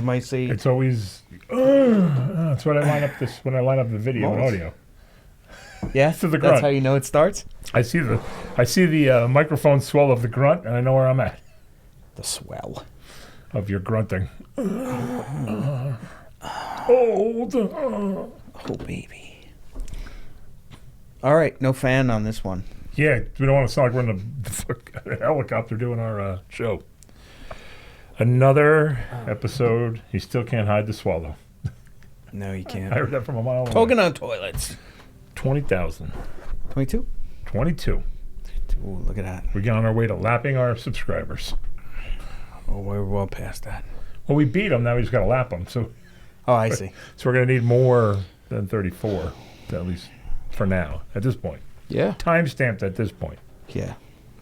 somebody see. It's always. That's when I line up the video and audio. Yeah, To the grunt. that's how you know it starts. I see the microphone swell of the grunt, and I know where I'm at. The swell of your grunting. Oh, baby. All right, no fan on this one. Yeah, we don't want to sound like we're in a helicopter doing our show. Another episode. You still can't hide the swallow. No, you can't. I heard that from a mile away. Talking on toilets. 20,000. 22? 22. Ooh, look at that. We're getting on our way to lapping our subscribers. Oh, we're well past that. Well, we beat them. Now we just got to lap them. So, I see. So we're going to need more than 34, at least for now, at this point. Yeah. Time-stamped at this point. Yeah.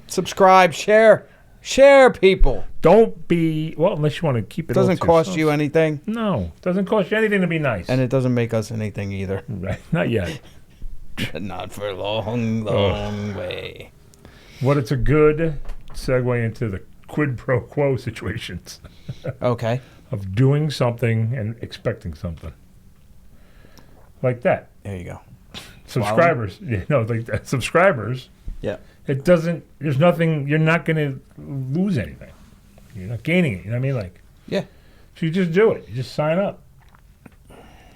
Subscribe, share. Share, people. Don't be, well, unless you want to keep it. It doesn't cost you anything. No. It doesn't cost you anything to be nice. And it doesn't make us anything either. Right. Not yet. Not for a long, long way. What it's a good segue into the quid pro quo situations. Okay. Of doing something and expecting something. Like that. There you go. Subscribers. Like that. Subscribers. Yeah. It doesn't, there's nothing, you're not going to lose anything. You're not gaining it. You know what I mean? Like, yeah. So you just do it. You just sign up.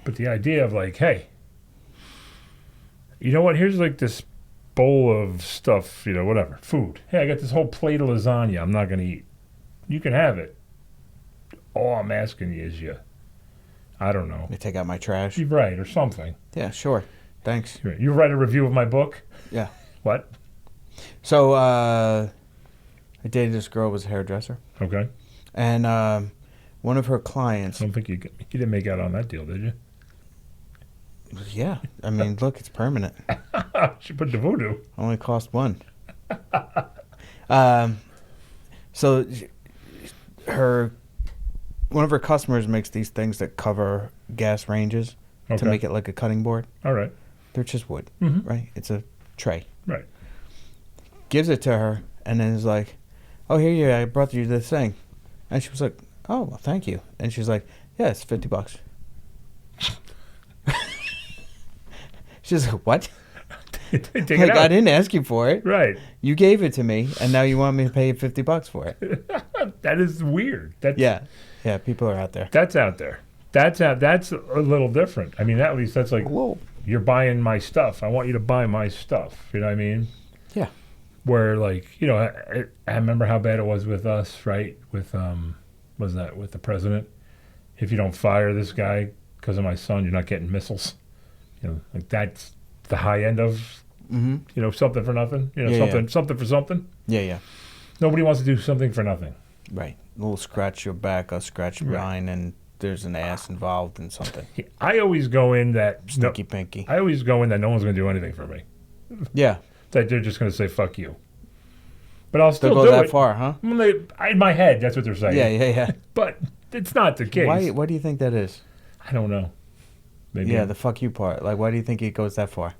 But the idea of like, hey, you know what? Here's like this bowl of stuff, whatever, food. Hey, I got this whole plate of lasagna I'm not going to eat. You can have it. All I'm asking you is I don't know. You take out my trash? You're right, or something. Yeah, sure. Thanks. You write a review of my book? Yeah. What? So, I dated this girl who was a hairdresser. Okay. And one of her clients... I don't think you didn't make out on that deal, did you? Yeah. I mean, look, it's permanent. She put the voodoo. Only cost one. So, one of her customers makes these things that cover gas ranges to make it like a cutting board. All right. They're just wood, right? It's a tray. Right. Gives it to her, and then is like, "Oh, here you. I brought you this thing," and she was like, "Oh, well, thank you." And she's like, "Yeah, it's $50." She's like, "What?" Take like, it out. I didn't ask you for it. Right. You gave it to me, and now you want me to pay you $50 for it. That is weird. Yeah, people are out there. That's out there. That's a little different. I mean, at least that's like, whoa, you're buying my stuff. I want you to buy my stuff. You know what I mean? Yeah. Where like, I remember how bad it was with us, right? With with the president. If you don't fire this guy because of my son, you're not getting missiles. Like that's the high end of, something for nothing. Something for something. Yeah, yeah. Nobody wants to do something for nothing. Right. We'll scratch your back, I'll scratch mine, and there's an ass involved in something. I always go in that... Stinky pinky. I always go in that no one's going to do anything for me. Yeah. That they're just going to say, fuck you. But I'll still do it. They'll go that far, huh? In my head, that's what they're saying. Yeah. But it's not the case. Why do you think that is? I don't know. Maybe. Yeah, the fuck you part. Like, why do you think it goes that far?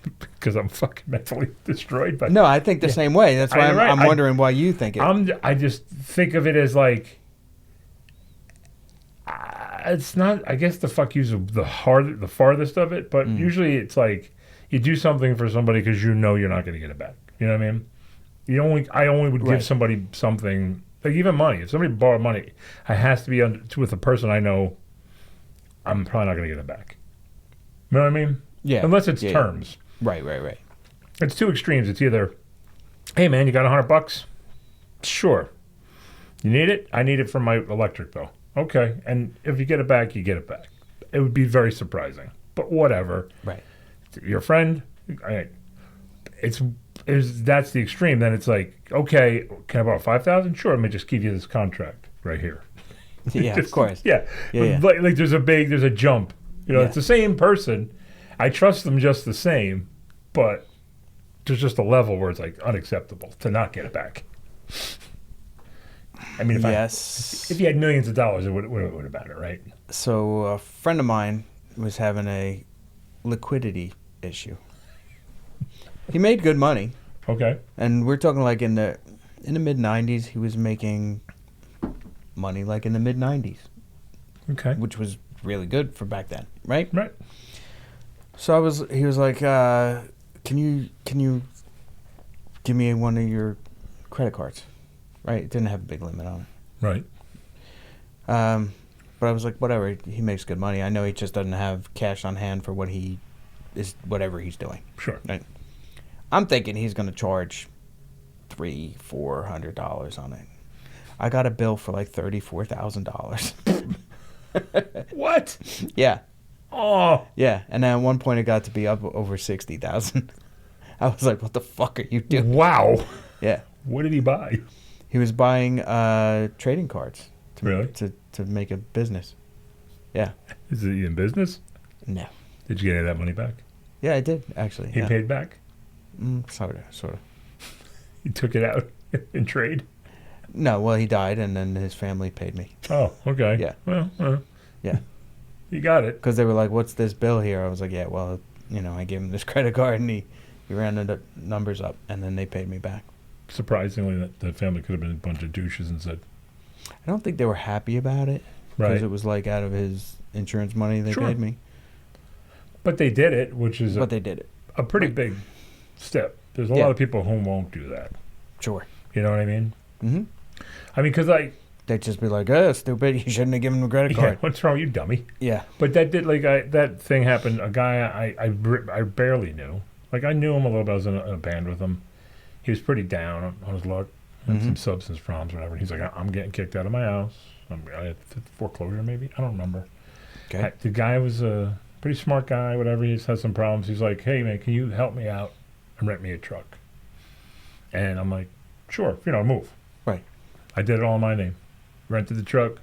Because I'm fucking mentally destroyed. But no, I think the same way. That's why I'm wondering why you think it. I just think of it as like, it's not. I guess the fuck you's the farthest of it. But usually it's like you do something for somebody because you're not going to get it back. You know what I mean? I only would give somebody something, like even money. If somebody borrowed money, it has to be with a person I know. I'm probably not going to get it back. You know what I mean? Yeah. Unless it's terms. Right. It's two extremes. It's either, hey man, you got $100? Sure. You need it? I need it for my electric bill. Okay. And if you get it back, you get it back. It would be very surprising. But whatever. Right. Your friend, that's the extreme. Then it's like, okay, can I borrow $5,000? Sure. Let me just give you this contract right here. Yeah, of course. Yeah. Like there's a jump. It's the same person. I trust them just the same, but there's just a level where it's like unacceptable to not get it back. I mean, if you had millions of dollars, it would have mattered, right? So a friend of mine was having a liquidity issue. He made good money. Okay. And we're talking like in the mid 90s, he was making money like in the mid 90s. Okay. which was really good for back then, right? Right. So he was like, can you give me one of your credit cards? Right? It didn't have a big limit on it. Right. But I was like, whatever. He makes good money. I know he just doesn't have cash on hand for whatever he's doing. Sure. Right. I'm thinking he's going to charge $300-400 on it. I got a bill for like $34,000. What? Yeah. Oh. Yeah. And then at one point it got to be up over 60,000. I was like, what the fuck are you doing? Wow. Yeah. What did he buy? He was buying trading cards Really? to make a business. Yeah. Is he in business? No. Did you get any of that money back? Yeah, I did, actually. He yeah. paid back? Sort of. He took it out in trade? No, well, he died, and then his family paid me. Oh, okay. Yeah. Well, Yeah. you got it. Because they were like, what's this bill here? I was like, yeah, well, I gave him this credit card, and he rounded the numbers up, and then they paid me back. Surprisingly, the family could have been a bunch of douches and said, I don't think they were happy about it. Because right. it was like out of his insurance money they Sure. paid me. But they did it, which is But they did it. a pretty big step. There's a lot of people who won't do that. Sure. You know what I mean? Mm-hmm. I mean, because They'd just be like, oh, stupid, you shouldn't have given him a credit yeah, card. what's wrong, you dummy? Yeah. But that did that thing happened. A guy I barely knew. Like I knew him a little bit. I was in a band with him. He was pretty down on his luck. Had some substance problems, whatever. He's like, I'm getting kicked out of my house. I had foreclosure, maybe. I don't remember. Okay. The guy was a pretty smart guy. Whatever. He just had some problems. He's like, hey man, can you help me out and rent me a truck? And I'm like, sure. Move. Right. I did it all in my name. Rented the truck.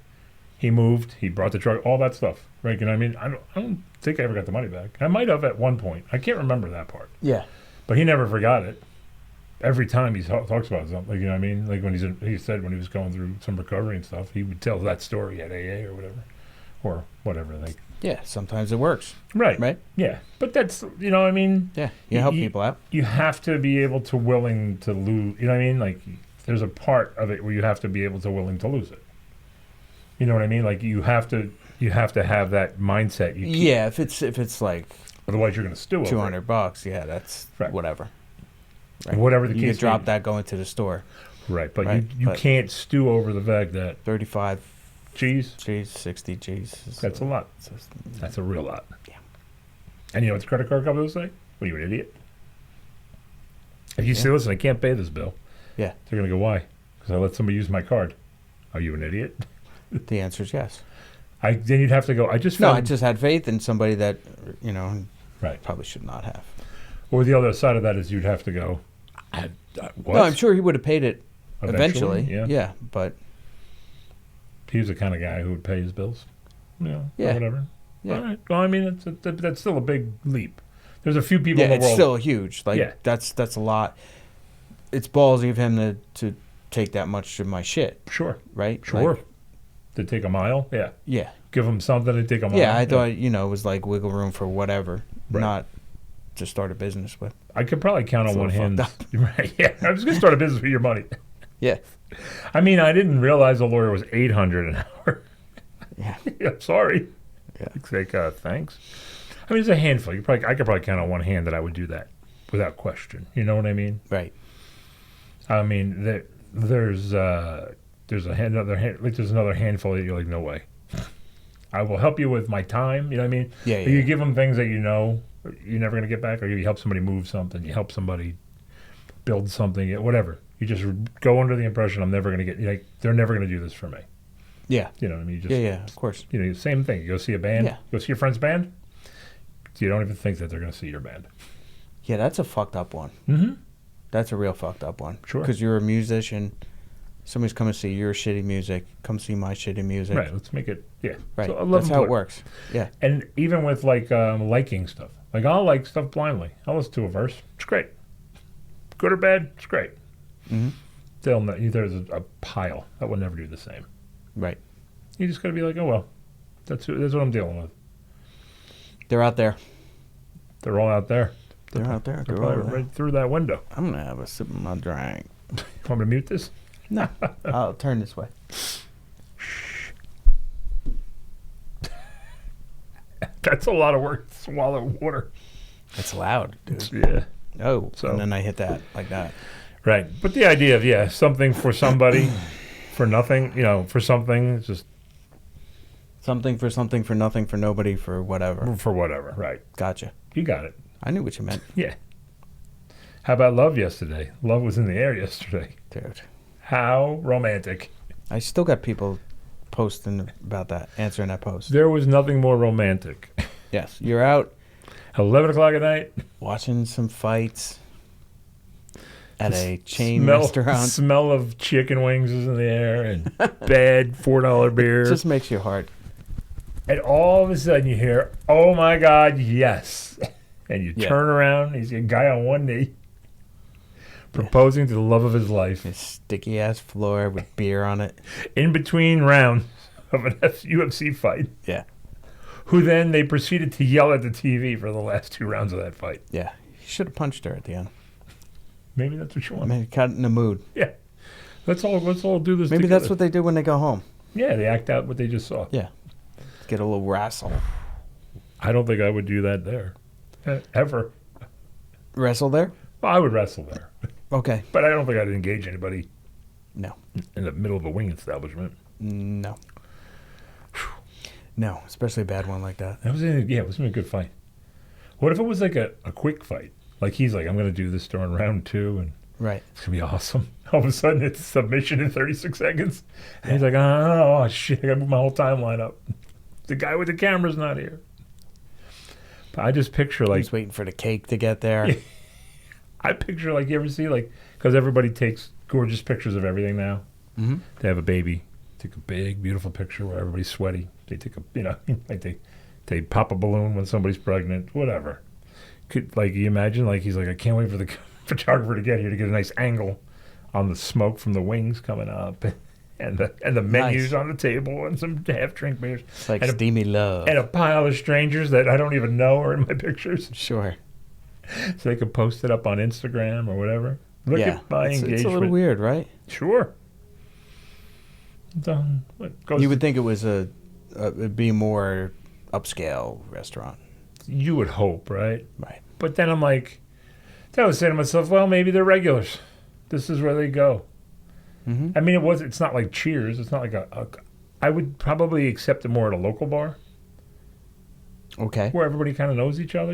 He moved. He brought the truck. All that stuff. Right? You know what I mean? I don't think I ever got the money back. I might have at one point. I can't remember that part. Yeah. But he never forgot it. Every time he talks about something, you know what I mean? Like when he said when he was going through some recovery and stuff, he would tell that story at AA or whatever. Like Yeah, sometimes it works. right, Right? yeah. But that's what I mean. Yeah, you help people out. You have to be able to willing to lose. You know what I mean? Like there's a part of it where you have to be able to willing to lose it. You know what I mean? Like you have to have that mindset. Yeah, if it's like Otherwise, you're going to stew over $200. Yeah, that's right. Whatever. Right. Whatever the you case. You could drop that going to the store. Right, but right? you can't stew over the fact that 35 G's, 60 G's. That's a lot. That's a real lot. Yeah. And you know what the credit card company will say? What are you, an idiot? If you say, listen, I can't pay this bill. Yeah. They're going to go, why? Because I let somebody use my card. Are you an idiot? The answer is yes. Then you'd have to go, I just had faith in somebody that, right. probably should not have. Or the other side of that is you'd have to go, what? No, I'm sure he would have paid it eventually. Yeah. But he was the kind of guy who would pay his bills. Yeah. Or whatever. Yeah. All right. Well, I mean, that's still a big leap. There's a few people in the world. Yeah, it's still huge. Like, that's a lot. It's ballsy of him to take that much of my shit. Sure. Right? Sure. Like, to take a mile? Yeah. Yeah. Give him something to take a mile? Yeah, I thought, it was like wiggle room for whatever, not to start a business with. I could probably count on one hand. Right, yeah. I was going to start a business with your money. Yeah. I mean, I didn't realize a lawyer was $800 an hour. Yeah. Yeah, sorry. Yeah. It's like, thanks. I mean, it's a handful. I could probably count on one hand that I would do that without question. You know what I mean? Right. I mean, there's another handful that you're like, no way. I will help you with my time. You know what I mean? Yeah. You give them things that you're never going to get back, or you help somebody move something, you help somebody build something, whatever. You just go under the impression I'm never going to get, they're never going to do this for me. Yeah. You know what I mean? Yeah, of course. Same thing. You go see a band, go see your friend's band, you don't even think that they're going to see your band. Yeah, that's a fucked up one. Mm-hmm. That's a real fucked up one. Sure. Because you're a musician. Somebody's coming to see your shitty music. Come see my shitty music. Right. Let's make it, Right. So that's how it works. Yeah. And even with liking stuff. Like I'll like stuff blindly. I'll listen to a verse. It's great. Good or bad, it's great. Mm-hmm. There's a pile that will never do the same. Right. You just got to be like, oh, well, that's what I'm dealing with. They're out there. They're all out there. They're out there. They're probably right through that window. I'm going to have a sip of my drink. Want me to mute this? No. I'll turn this way. That's a lot of work to swallow water. It's loud, dude. Yeah. Oh, So- and then I hit that like that. Right. But the idea of, something for somebody, for nothing, for something, it's just Something for nothing, for nobody, for whatever. for whatever. Right. Gotcha. You got it. I knew what you meant, Yeah. How about love yesterday? Love was in the air yesterday. dude. How romantic. I still got people posting about that, answering that post. There was nothing more romantic. Yes, you're out 11 o'clock at night. watching some fights at a chain smell, restaurant. Smell of chicken wings is in the air and bad $4 beer. It just makes your heart. And all of a sudden you hear, oh my God, yes. And you Yeah. turn around, he's a guy on one knee proposing to the love of his life A sticky ass floor with beer on it. in between rounds of an UFC fight. Yeah, Who then they proceeded to yell at the TV for the last 2 rounds of that fight. yeah. You should have punched her at the end. Maybe that's what you I want. mean, got in the mood. Yeah. Let's all do this Maybe together. that's what they do when they go home. Yeah, they act out what they just saw. Yeah. Get a little wrestle. I don't think I would do that there. Ever. Wrestle there? Well, I would wrestle there. Okay. But I don't think I'd engage anybody No. in the middle of a wing establishment. No. No, especially a bad one like that. It wasn't a good fight. What if it was like a quick fight? Like he's like, I'm going to do this during round 2 and Right. it's going to be awesome. All of a sudden it's a submission in 36 seconds. And he's like, oh shit, I got to move my whole timeline up. The guy with the camera's not here. But I just picture like, He's waiting for the cake to get there. Yeah. I picture like, you ever see like, because everybody takes gorgeous pictures of everything now. Mm-hmm. They have a baby, take a big, beautiful picture where everybody's sweaty. They take a, like they pop a balloon when somebody's pregnant, whatever. Could like you imagine like he's like, I can't wait for the photographer to get here to get a nice angle on the smoke from the wings coming up, and the menus Nice. on the table and some half drink beers It's like and a, steamy love. and a pile of strangers that I don't even know are in my pictures, Sure. so they could post it up on Instagram or whatever. Look Yeah. at my engagement. It's a little weird, right? Sure. What goes You would think it was it'd be more upscale restaurant. you would hope, right? Right. But then I'm like, I was saying to myself, well, maybe they're regulars. This is where they go. Mm-hmm. I mean, it's not like Cheers. It's not like I would probably accept it more at a local bar Okay. where everybody kind of knows each other,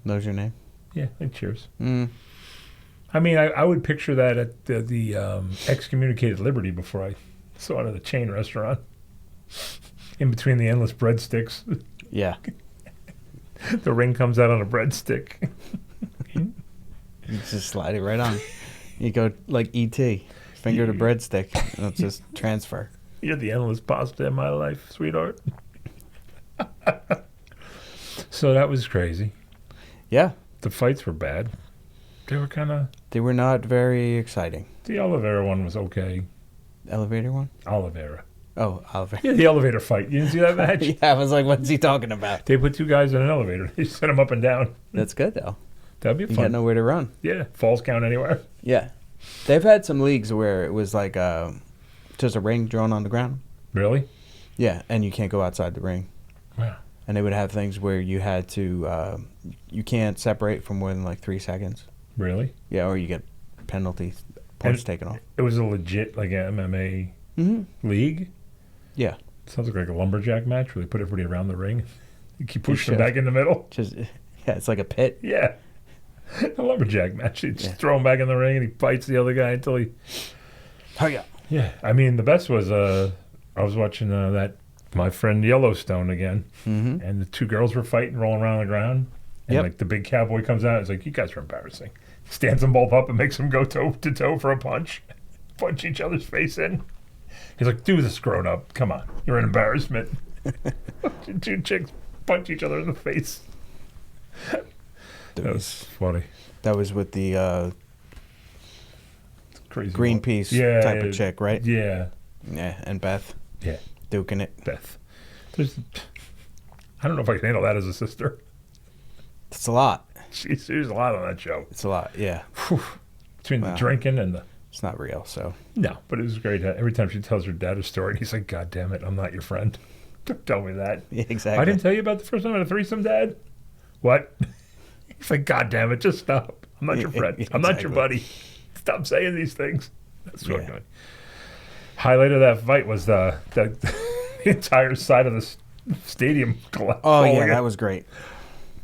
Knows your name? Yeah, like Cheers. Mm. I mean, I would picture that at the Excommunicated Liberty before I saw it at a chain restaurant. In between the endless breadsticks. Yeah. The ring comes out on a breadstick. You just slide it right on. You go like E.T. Finger to breadstick. And it'll just transfer. You're the endless pasta in my life, sweetheart. So that was crazy. Yeah. The fights were bad. They were kind of... They were not very exciting. The Oliveira one was okay. Elevator one? Oliveira. Oh, elevator. Yeah, the elevator fight. You didn't see that match? Yeah, I was like, what's he talking about? They put 2 guys in an elevator. They set them up and down. That's good, though. That'd be You got fun. nowhere to run. Yeah, falls count anywhere. Yeah. They've had some leagues where it was like just a ring drawn on the ground. Really? Yeah, and you can't go outside the ring. Wow. And they would have things where you had to, you can't separate for more than like 3 seconds. Really? Yeah, or you get penalty points taken off. It was a legit, like, MMA Mm-hmm. league? Yeah. Sounds like a lumberjack match where they put everybody around the ring. You keep They pushing them should. back in the middle. Just, yeah, it's like a pit. Yeah. A lumberjack match. You just Yeah. throw him back in the ring and he fights the other guy until he... Oh, yeah. Yeah. I mean, the best was I was watching that My Friend Yellowstone again. Mm-hmm. And the 2 girls were fighting, rolling around on the ground. And Yep. like the big cowboy comes out. It's like, you guys are embarrassing. Stands them both up and makes them go toe to toe for a punch. Punch each other's face in. He's like, do this, grown up. Come on. You're an embarrassment. 2 chicks punch each other in the face. That was funny. That was with the Crazy. Greenpeace Yeah, type of chick, right? Yeah. Yeah, and Beth. Yeah. Duking it. Beth. I don't know if I can handle that as a sister. It's a lot. She's a lot on that show. It's a lot, yeah. Whew. Between the Wow. drinking and the... It's not real, so. No, but it was great. Every time she tells her dad a story, he's like, God damn it, I'm not your friend. Don't tell me that. Yeah, exactly. I didn't tell you about the first time I had a threesome, Dad. What? He's like, God damn it, just stop. I'm not your friend. I'm not your buddy. Stop saying these things. That's so good. Highlight of that fight was the entire side of the stadium collapsed. Oh yeah, that was great.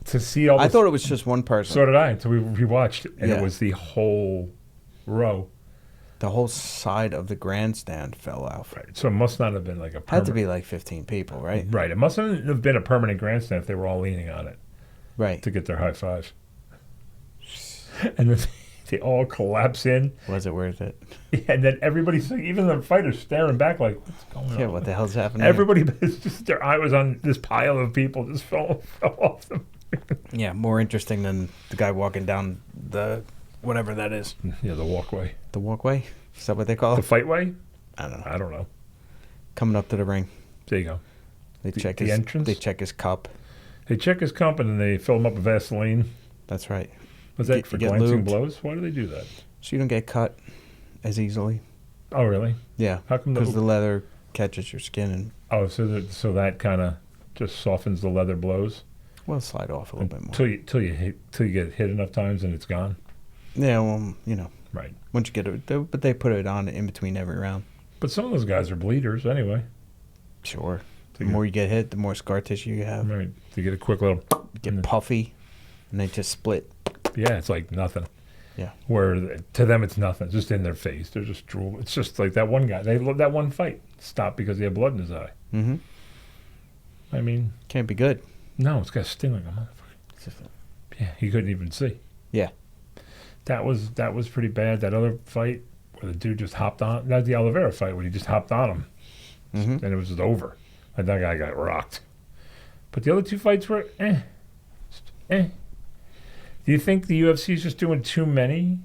To see all. I thought it was just one person. So did I until we rewatched, and it was the whole row. The whole side of the grandstand fell out. Right. So it must not have been like a permanent. Had to be like 15 people, right? Right. It mustn't have been a permanent grandstand if they were all leaning on it. Right. To get their high fives. And then they all collapse in. Was it worth it? Yeah, and then everybody's like, even the fighters staring back like, what's going on? Yeah, what the hell's happening? Everybody, just their eye was on this pile of people just fell off them. Yeah, more interesting than the guy walking down the whatever that is. Yeah, the walkway. The walkway? Is that what they call it? The fight way? I don't know. I don't know. Coming up to the ring. There you go. They check the his entrance? They check his cup. They check his cup and then they fill him up with Vaseline. That's right. Was that for glancing blows? Why do they do that? So you don't get cut as easily. Oh, really? Yeah. How come? Because the leather catches your skin and. Oh, so that kind of just softens the leather blows. Well, slide off a little bit more. Till you get hit enough times and it's gone. Yeah, well, Right. Once you get it, but they put it on in between every round. But some of those guys are bleeders anyway. Sure. The more you get hit, the more scar tissue you have. Right. To get a quick little. You get puffy, and they just split. Yeah, it's like nothing. Yeah. Where to them it's nothing. It's just in their face. They're just drool. It's just like that one guy. They loved that one fight. Stopped because he had blood in his eye. Mm-hmm. I mean. Can't be good. No, it's got a sting like a motherfucker. Yeah, he couldn't even see. Yeah. That was pretty bad. That other fight where the dude just hopped on. That's the Oliveira fight where he just hopped on him. Mm-hmm. And it was just over. And that guy got rocked. But the other two fights were Do you think the UFC is just doing too many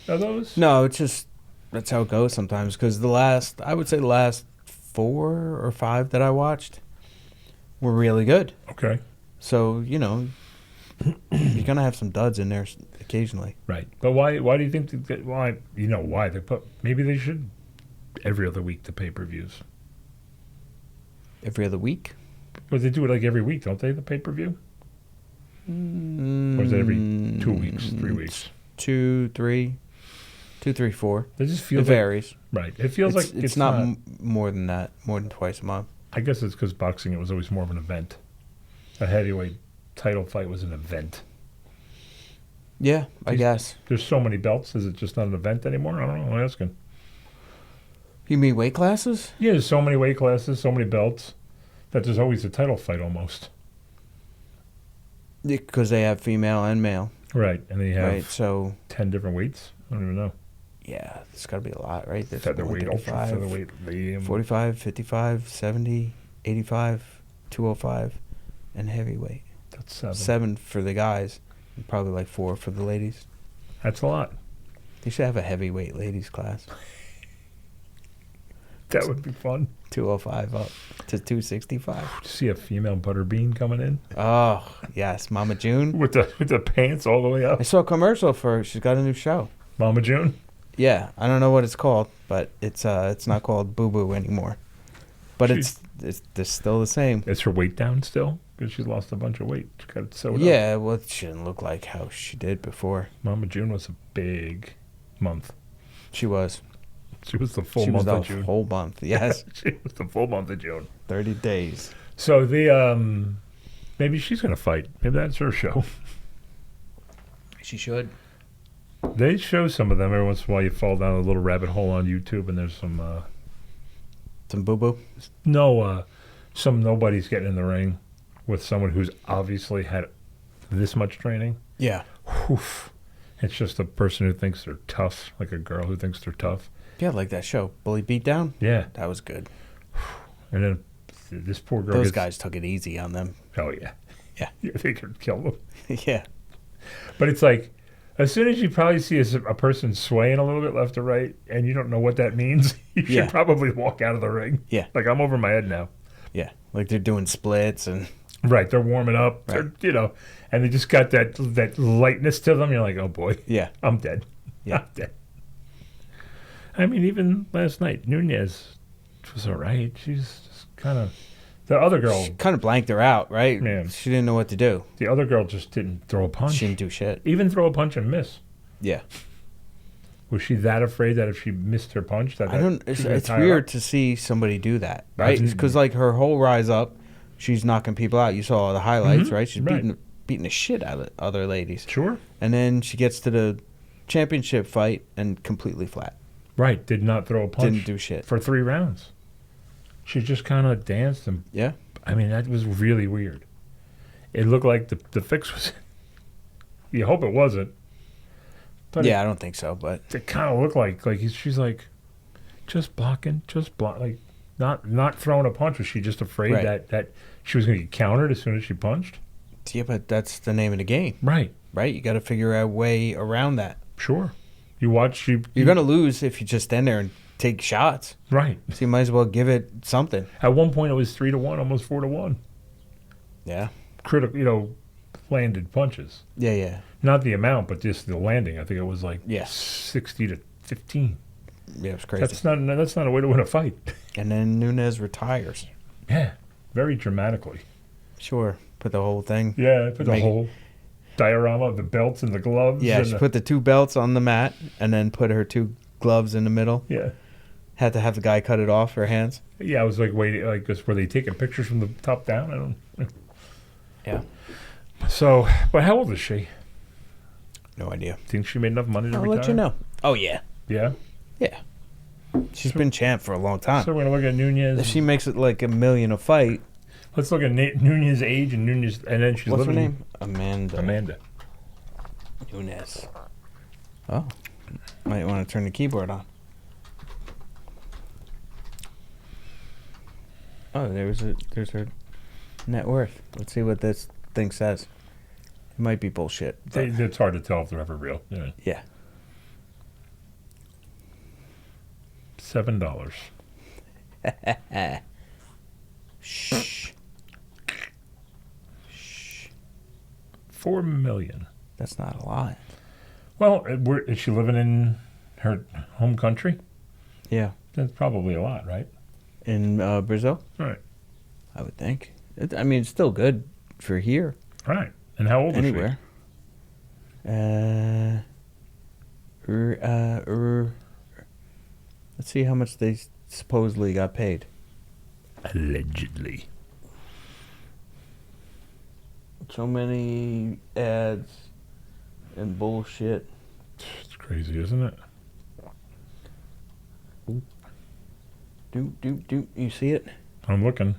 of those? No, it's just that's how it goes sometimes. Because I would say the last 4 or 5 that I watched were really good. Okay. So you're gonna have some duds in there occasionally. Right. But why do you think why they put maybe they should every other week the pay-per-views. Every other week? Well, they do it like every week, don't they, the pay-per-view? Or is it every 2 weeks, 3 weeks? 2, 3, 4. It just feels it varies. Right. It feels like it's not more than that, more than twice a month. I guess it's because boxing, it was always more of an event. A heavyweight title fight was an event. Yeah, I guess. There's so many belts. Is it just not an event anymore? I don't know. I'm asking. You mean weight classes? Yeah, there's so many weight classes, so many belts, that there's always a title fight almost. Because they have female and male. Right, and they have 10 different weights. I don't even know. Yeah, it's got to be a lot, right? There's Featherweight, ultra featherweight, medium. 45, 55, 70, 85, 205, and heavyweight. That's 7. 7 for the guys, and probably like 4 for the ladies. That's a lot. They should have a heavyweight ladies class. That would be fun. 205 up to 265. See a female Butterbean coming in? Oh, yes. Mama June. With the pants all the way up. I saw a commercial for her. She's got a new show. Mama June? Yeah. I don't know what it's called, but it's not called Boo Boo anymore. But it's still the same. Is her weight down still? Because she's lost a bunch of weight. She got it sewed up. Yeah, well, it shouldn't look like how she did before. Mama June was a big month. She was. She was the full month of June. She was the whole month, yes. She was the full month of June. 30 days. So maybe she's going to fight. Maybe that's her show. She should. They show some of them every once in a while. You fall down a little rabbit hole on YouTube, and there's some boo-boo? No, some nobodies getting in the ring with someone who's obviously had this much training. Yeah. Oof. It's just a person who thinks they're tough, like a girl who thinks they're tough. Yeah, like that show, Bully Beatdown. Yeah. That was good. And then this poor girl. Those guys took it easy on them. Oh, yeah. Yeah. They could kill them. Yeah. But it's like, as soon as you probably see a person swaying a little bit left or right, and you don't know what that means, you should probably walk out of the ring. Yeah. Like, I'm over my head now. Yeah. Like they're doing splits and... Right. They're warming up. Right. And they just got that lightness to them. You're like, oh, boy. Yeah. I'm dead. Yeah. I'm dead. I mean, even last night, Nunez was all right. She's just kind of The other girl, She kind of blanked her out, right? Yeah. She didn't know what to do. the other girl just didn't throw a punch. She didn't do shit. Even throw a punch and miss. Yeah. Was she that afraid that if she missed her punch, that I don't. she was gonna It's tie her weird up? to see somebody do that, right? That's- Because like her whole rise up, she's knocking people out. You saw the highlights, Mhm. right? She's Right. beating the shit out of other ladies, Sure. and then she gets to the championship fight and completely flat. Right. Did not throw a punch Didn't do shit. for 3 rounds. She just kind of danced and. Yeah. I mean, that was really weird. It looked like the fix was. You hope it wasn't. But Yeah, I don't think so, but it kind of looked like she's like, just blocking, like not throwing a punch. Was she just afraid Right. that she was going to get countered as soon as she punched? yeah, but that's the name of the game, Right. right? You got to figure out a way around that. Sure. You watch you. You're gonna lose if you just stand there and take shots. Right. So you might as well give it something. At one point, it was 3-1, almost 4-1. Yeah. Critical, landed punches. Yeah, yeah. Not the amount, but just the landing. I think it was like Yeah. 60-15. Yeah, it was crazy. That's not a way to win a fight. And then Nunes retires. Yeah. Very dramatically. Sure. Put the whole thing. Yeah. Put the Make- whole diorama of the belts and the gloves. Yeah, and she the- put the 2 belts on the mat and then put her 2 gloves in the middle. Yeah. Had to have the guy cut it off her hands. Yeah, I was like waiting, like, were they taking pictures from the top down? I don't. Yeah. So, but how old is she? No idea. Think she made enough money to I'll retire? let you know. Oh, yeah. Yeah. Yeah. She's been champ for a long time. So we're gonna look at Nunez. If she makes it like $1 million a fight, Let's look at Nunez's age and Nunez, and then she's what's her living. name? Amanda Amanda. Nunes. Oh. Might want to turn the keyboard on. Oh, there's her net worth. Let's see what this thing says. It might be bullshit. but- It's hard to tell if they're ever real. Yeah. yeah. $7. Shh. Shh. $4 million. That's not a lot. Well, is she living in her home country? Yeah. That's probably a lot, right? In Brazil? Right. I would think. I mean, it's still good for here. Right. And how old Anywhere. Let's see how much they supposedly got paid. is she? Allegedly. So many ads and bullshit. It's crazy, isn't it? Do. You see it? I'm looking.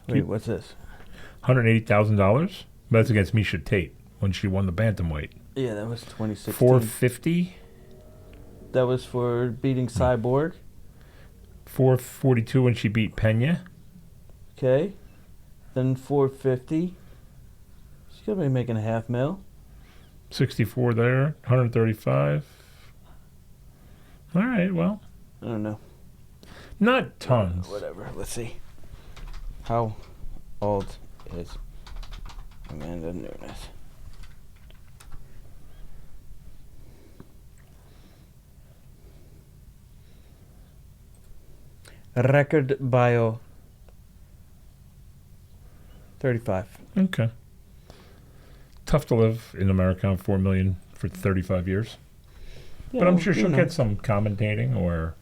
Wait, what's this? $180,000. That's against Misha Tate when she won the bantamweight. Yeah, that was 2016. $450. That was for beating Cyborg. $442 when she beat Pena. Okay. Then 450. She's gonna be making $500,000. 64 there. 135. All right. Well, I don't know. not tons. Whatever. Let's see. How old is Amanda Nunes? Record bio. 35. Okay. Tough to live in America on $4 million for 35 years. But I'm sure she'll get some commentating, or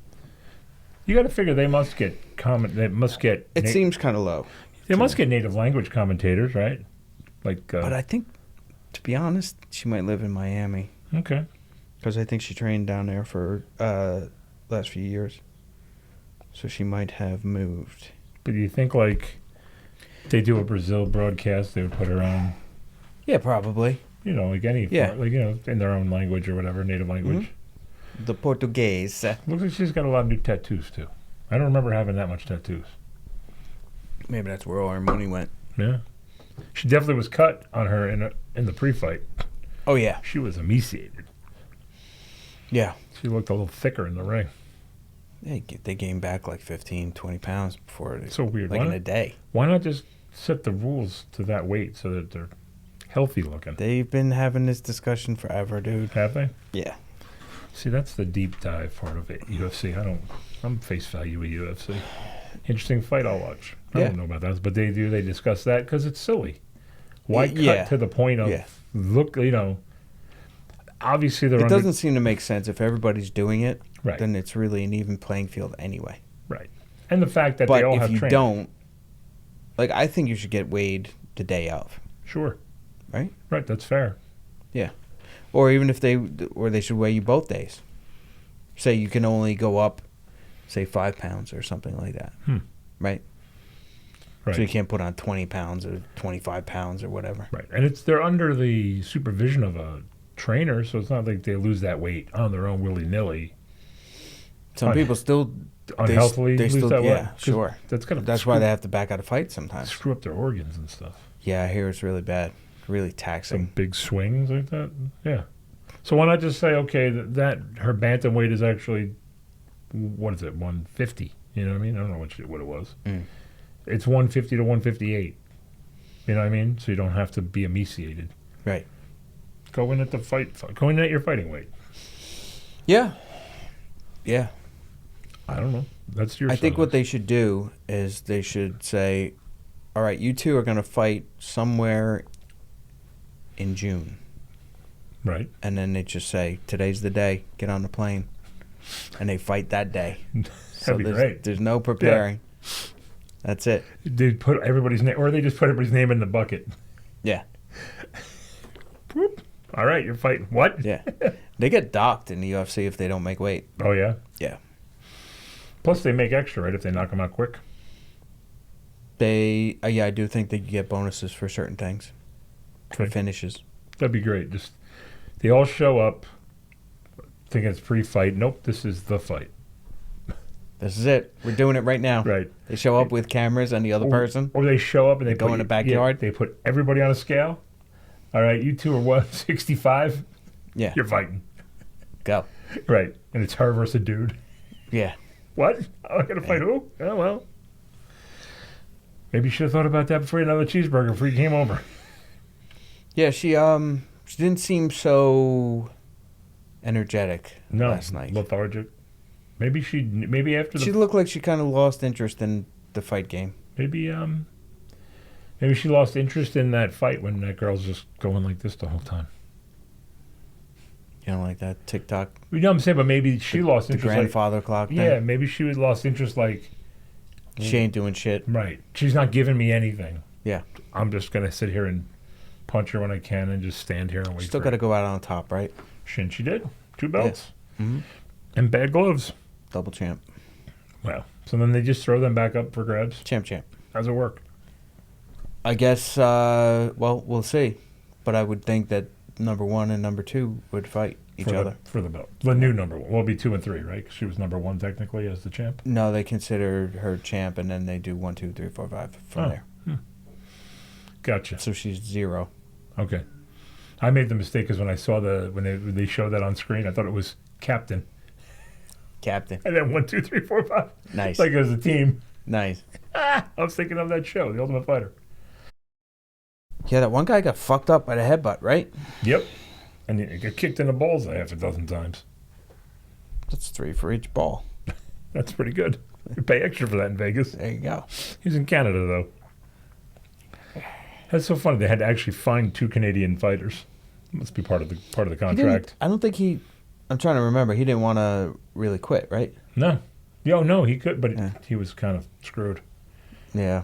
you got to figure they must get They must get. It seems kind of low. They must get native language commentators, right? Like. But I think, to be honest, she might live in Miami. Okay. Because I think she trained down there for last few years. So she might have moved. But do you think like they do a Brazil broadcast, they would put her on? Yeah, probably. You know, like any, like, you know, in their own language or whatever, native language. The Portuguese. Looks like she's got a lot of new tattoos too. I don't remember having that much tattoos. Maybe that's where all her money went. Yeah, she definitely was cut on her in the pre-fight. Oh yeah. She was emaciated. Yeah. She looked a little thicker in the ring. They gained back like 15, 20 pounds before it. So weird. Like in a day. Why not just set the rules to that weight so that they're healthy looking? They've been having this discussion forever, dude. Have they? Yeah. See, that's the deep dive part of it. UFC. I'm face value with UFC. interesting fight I'll watch. I Yeah. don't know about that, but they do. They discuss that because it's silly. Why Yeah. cut to the point of look? Obviously It doesn't seem to make sense if everybody's doing it. Right. Then it's really an even playing field anyway. Right. And the fact that But they all if have you training. don't, like, I think you should get weighed the day of, Sure. right? Right. That's fair. Yeah. Or even if they should weigh you both days. Say you can only go up, say 5 pounds or something like that, right? Right. So you can't put on 20 pounds or 25 pounds or whatever. Right. And they're under the supervision of a trainer, so it's not like they lose that weight on their own willy nilly. Some people still Unhealthily they lose still, that weight. yeah, 'Cause sure. That's why they have to back out of fights sometimes. screw up their organs and stuff. Yeah, I hear it's really bad, really Some taxing. big swings like that. Yeah. So why not just say, okay, that her bantamweight is actually, what is it, 150? You know what I mean? I don't know what it was. It's 150 to 158. You know what I mean? So you don't have to be emaciated. Right. Go in at the fight. Go in at your fighting weight. Yeah. Yeah. I don't know. That's your. I think what they should do is they should say, all right, you two are going to fight somewhere in June. Right. And then they just say, today's the day, get on the plane. And they fight that day. That'd be great. There's no preparing. Yeah. That's it. They put everybody's name, or they just put everybody's name in the bucket. Yeah. Whoop. All right, you're fighting. What? Yeah. They get docked in the UFC if they don't make weight. Oh, yeah? Yeah. Plus, they make extra, right, if they knock them out quick? I do think that you get bonuses for certain things. For finishes. That'd be great. Just they all show up thinking it's pre-fight. Nope, this is the fight. This is it. We're doing it right now. Right. They show up with cameras on the other person. Or they show up and they go in the backyard. They put everybody on a scale. All right, you two are 165. Yeah. You're fighting. Go. Right. And it's her versus a dude. Yeah. What? I'm going to fight who? Oh, well. Maybe you should have thought about that before you had another cheeseburger before you came over. Yeah, she didn't seem so energetic last night. Lethargic. Maybe after she looked like she kind of lost interest in the fight game. Maybe she lost interest in that fight when that girl's just going like this the whole time. You know, like that TikTok. You know what I'm saying? But maybe she lost interest. The grandfather clock thing. Yeah, maybe she lost interest like... She ain't doing shit. Right. She's not giving me anything. Yeah. I'm just going to sit here and punch her when I can and just stand here and wait Still got to go out on top, right? She did. 2 belts. Yeah. Mm-hmm. And bad gloves. Double champ. Wow. So then they just throw them back up for grabs? Champ. How's it work? I guess, well, we'll see. But I would think that number 1 and number 2 would fight each other. For the belt. The new number 1. Well, it'll be 2 and 3, right? 'Cause she was number 1 technically as the champ? No, they consider her champ, and then they do 1, 2, 3, 4, 5 from there. Gotcha. So she's 0. Okay. I made the mistake because when I saw when they showed that on screen, I thought it was captain. Captain. And then 1, 2, 3, 4, 5. Nice. Like it was a team. Nice. I was thinking of that show, The Ultimate Fighter. Yeah, that one guy got fucked up by the headbutt, right? Yep. And he got kicked in the balls half a dozen times. That's 3 for each ball. That's pretty good. You pay extra for that in Vegas. There you go. He's in Canada, though. That's so funny. They had to actually find 2 Canadian fighters. Must be part of the contract. I don't think I'm trying to remember. He didn't want to really quit, right? No. No, he could, but he was kind of screwed. Yeah.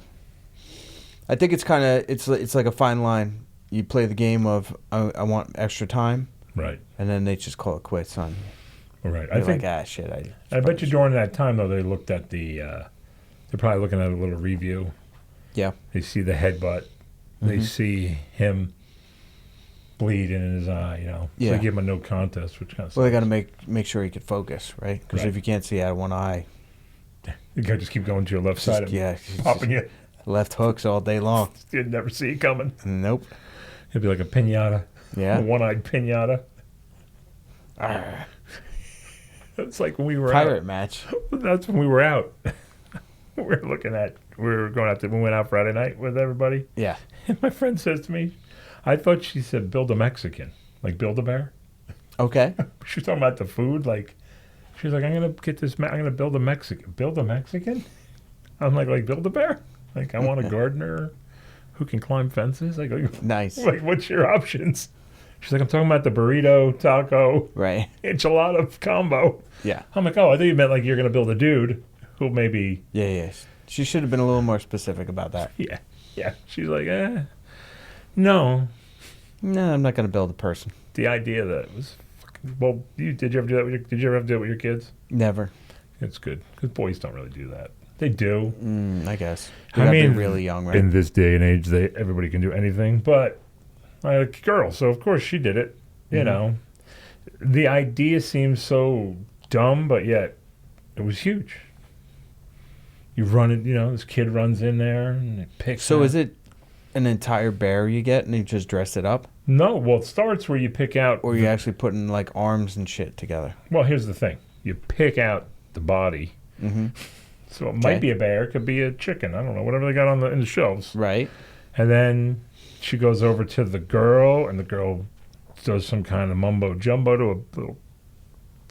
I think it's kind of it's like a fine line. You play the game of I want extra time, right? And then they just call it quits on. Right. I think shit. I bet you during that time though they looked at they're probably looking at a little review. Yeah. They see the headbutt. Mm-hmm. They see him bleed in his eye. You know. Yeah. So they give him a no contest, which kind of. Well, they got to make sure he could focus, right? Because if you can't see out of one eye, you got to just keep going to your left side. Popping you. Left hooks all day long. You'd never see it coming. Nope. It'd be like a pinata. Yeah. A one-eyed pinata. That's like when we were Pirate out. match. That's when we were out. We were going out we went out Friday night with everybody. Yeah. And my friend says to me, I thought she said build a Mexican. Like Build-A-Bear. Okay. She was talking about the food. Like, she was like, I'm going to get this, I'm going to build a Mexican. Build a Mexican? I'm like Build-A-Bear? Like, I want a gardener who can climb fences? Like, Nice. like, what's your options? She's like, I'm talking about the burrito, taco, Right. enchilada combo. Yeah. I'm like, oh, I thought you meant like you're going to build a dude who maybe... Yeah. She should have been a little more specific about that. Yeah. She's like, no. No, I'm not going to build a person. The idea that it was fucking... Well, did you ever do that? Did you ever have to do it with your kids? Never. It's good, because boys don't really do that. They do. I guess. They gotta be really young, right? In this day and age, everybody can do anything, but I had a girl, so of course she did it. You know, the idea seems so dumb, but yet it was huge. You run it, this kid runs in there and it picks. So is it an entire bear you get and you just dress it up? No, well, it starts where you pick out, or you actually putting like arms and shit together. Well, here's the thing: you pick out the body. So it might be a bear, it could be a chicken. I don't know, whatever they got in the shelves. Right. And then she goes over to the girl, and the girl does some kind of mumbo jumbo to a little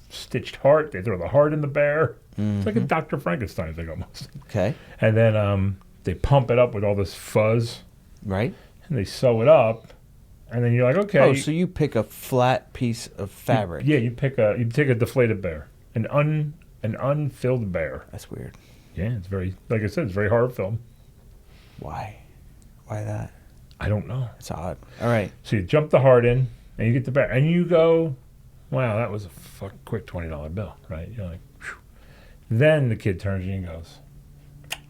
stitched heart. They throw the heart in the bear. It's like a Dr. Frankenstein thing almost. Okay. And then they pump it up with all this fuzz. Right. And they sew it up. And then you're like, okay. Oh, so you pick a flat piece of fabric. You take a deflated bear, an unfilled bear. That's weird. Yeah, it's very, like I said, it's very horror film. Why that? I don't know. It's odd. All right. So you jump the heart in, and you get the bear, and you go, wow, that was a fucking quick $20 bill, right? You're like, whew. Then the kid turns to you and goes,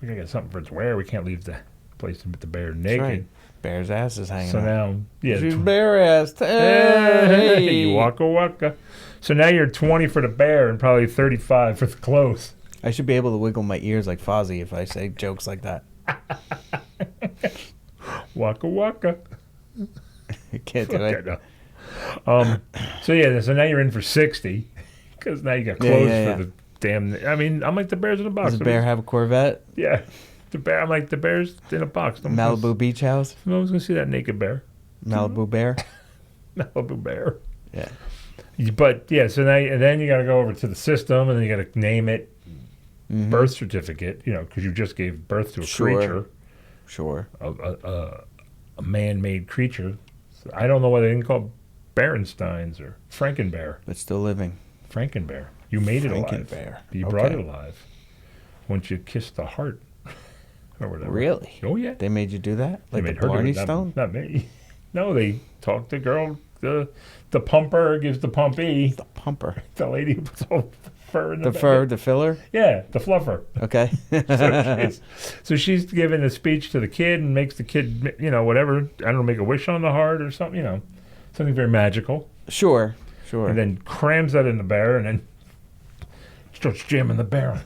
we gotta get something for its wear. We can't leave the place with the bear naked. Right. Bear's ass is hanging So out. now, She's bare ass. Hey. You waka waka. So now you're 20 for the bear and probably 35 for the clothes. I should be able to wiggle my ears like Fozzie if I say jokes like that. Waka waka. I can't do it. So now you're in for 60 because now you got clothes for the damn. I mean, I'm like the bears in a box. Does the bear have a Corvette? Yeah, the bear. I'm like the bears in a box. Malibu beach house? I was gonna see that naked bear. Malibu bear? Malibu bear. Yeah. But yeah, so now and then you got to go over to the system, and then you got to name it, birth certificate, because you just gave birth to a creature. Sure. A man-made creature. So I don't know why they didn't call Berensteins or Frankenbear. But still living. Frankenbear. You made it alive. Frankenbear. You brought it alive. Once you kissed the heart or whatever. Really? Oh yeah. They made you do that? They Like made the her do Blarney it, Stone? Not me. No, they talked to girl. The pumper gives the pumpy. The pumper. The lady who puts all the fur in The fur, the filler? Yeah, the fluffer. Okay. So she's giving a speech to the kid and makes the kid, whatever. I don't know, make a wish on the heart or something, something very magical. Sure. And then crams that in the bear and then starts jamming the bear on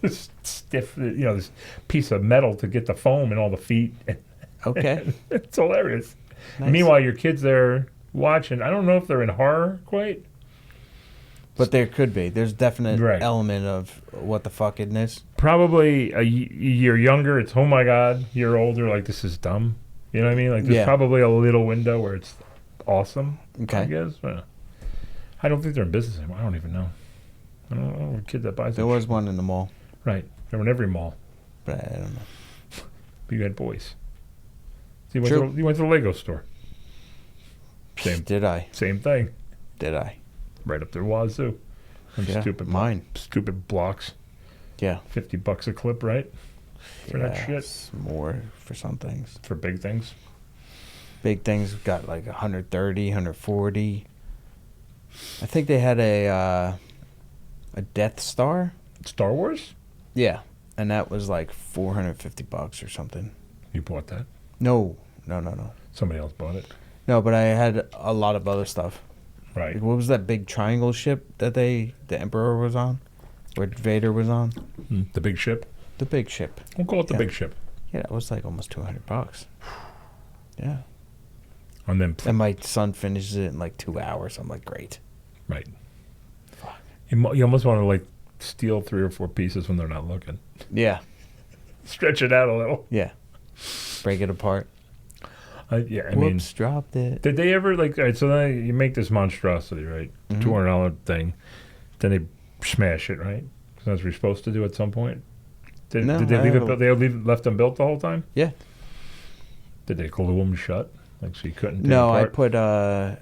this stiff, this piece of metal to get the foam in all the feet. Okay. It's hilarious. Nice. Meanwhile, your kid's there watching. I don't know if they're in horror quite. But there could be. There's definite element of what the fuck in this. Probably a year younger, it's, oh my God. Year older, like, this is dumb. You know what I mean? Like, there's probably a little window where it's awesome, I guess. I don't think they're in business anymore. I don't even know. I don't know a kid that buys There was one in the mall. Right. They were in every mall. But I don't know. But you had boys. So you went to the Lego store. Did I? Same thing. Did I? Right up there, wazoo. Stupid blocks. Yeah. $50 a clip, right? For that shit. It's more for some things. For big things. Big things got like 130, 140. I think they had a Death Star. Star Wars? Yeah. And that was like $450 or something. You bought that? No. Somebody else bought it. No, but I had a lot of other stuff. Right. Like, what was that big triangle ship that the Emperor was on? Where Vader was on? The big ship? The big ship. We'll call it the big ship. Yeah, that was like almost $200. Yeah. And my son finishes it in like 2 hours. I'm like, great. Right. Fuck. You almost want to like steal 3 or 4 pieces when they're not looking. Yeah. Stretch it out a little. Yeah. Break it apart. Yeah, I mean, dropped it. Did they ever all right, so then you make this monstrosity, right? $200 thing. Then they smash it, right? So that's what you're supposed to do at some point. Did No, they I leave it? haven't. Left them built the whole time? Yeah. Did they glue them shut? Like so you couldn't take No, it apart? I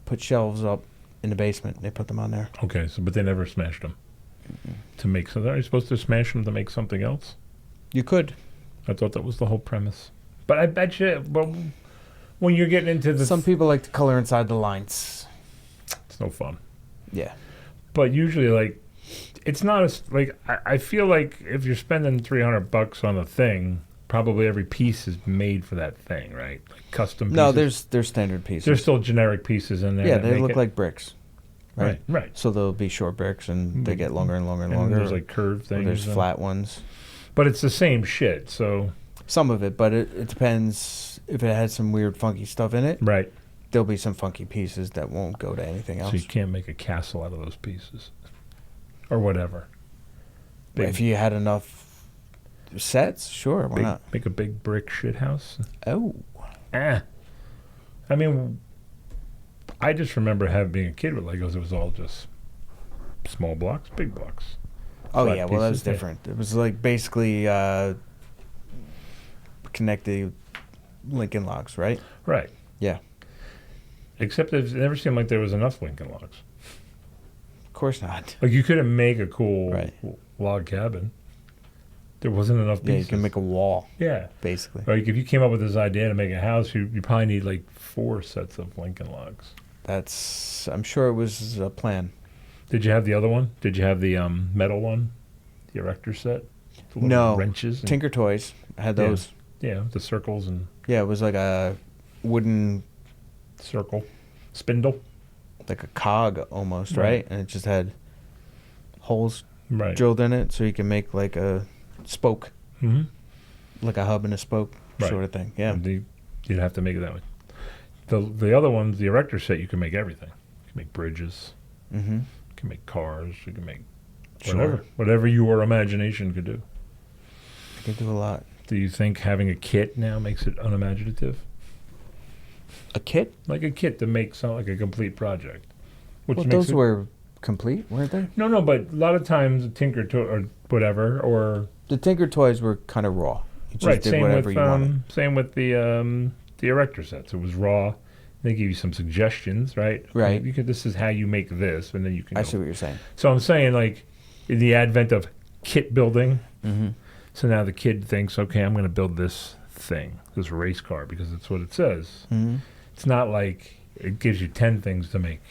put shelves up in the basement. They put them on there. Okay, but they never smashed them to make something. Are you supposed to smash them to make something else? You could. I thought that was the whole premise. But I bet you, well, when you're getting into the... Some people like to color inside the lines. It's no fun. Yeah. But usually, like, it's not as... Like, I feel like if you're spending $300 on a thing, probably every piece is made for that thing, right? Like custom pieces. No, there's standard pieces. There's still generic pieces in there. Yeah, that they make look it- like bricks. Right. Right. So they'll be short bricks, and they get longer and longer and And longer. there's like curved or things. there's and- flat ones. But it's the same shit, so... Some of it, but it depends. If it has some weird, funky stuff in it, Right. there'll be some funky pieces that won't go to anything else. So you can't make a castle out of those pieces. Or whatever. Big- If you had enough sets, sure, why not? Make a big brick shit house. Oh. I mean, I just remember being a kid with Legos. It was all just small blocks, big blocks. Oh, Flat yeah, well, that was pieces, yeah. different. It was like basically connected Lincoln Logs, right? Right. Yeah. Except it never seemed like there was enough Lincoln Logs. Of course not. Like you couldn't make a cool Right. log cabin. There wasn't enough Yeah, pieces. you can make a wall, Yeah. basically. Like if you came up with this idea to make a house, you probably need like 4 sets of Lincoln Logs. I'm sure it was a plan. Did you have the other one? Did you have the metal one? The erector set? The little No. wrenches? And, Tinker Toys had Yeah. those. yeah, the circles and Yeah, it was like a wooden, circle. Spindle? like a cog almost, Right. right? And it just had holes Right. drilled in it, so you can make like a spoke, Mm-hmm. like a hub and a spoke Right. sort of thing. Yeah. You'd have to make it that way. The other ones, the erector set, you can make everything. You can make bridges. Mm-hmm. You can make cars. You can make Sure. whatever your imagination could do. I can do a lot. Do you think having a kit now makes it unimaginative? A kit? Like a kit to make sound like a complete project. Which Well, makes those it, were complete, weren't they? No, but a lot of times a Tinker or whatever, or The Tinker Toys were kind of raw. You just right. did Same whatever with you wanted. same with the erector sets. It was raw. They give you some suggestions, right? Right. You could. This is how you make this, and then you can. I go. see what you're saying. So I'm saying, like, in the advent of kit building, Mm-hmm. so now the kid thinks, okay, I'm going to build this thing, this race car, because that's what it says. Mm-hmm. It's not like it gives you 10 things to make.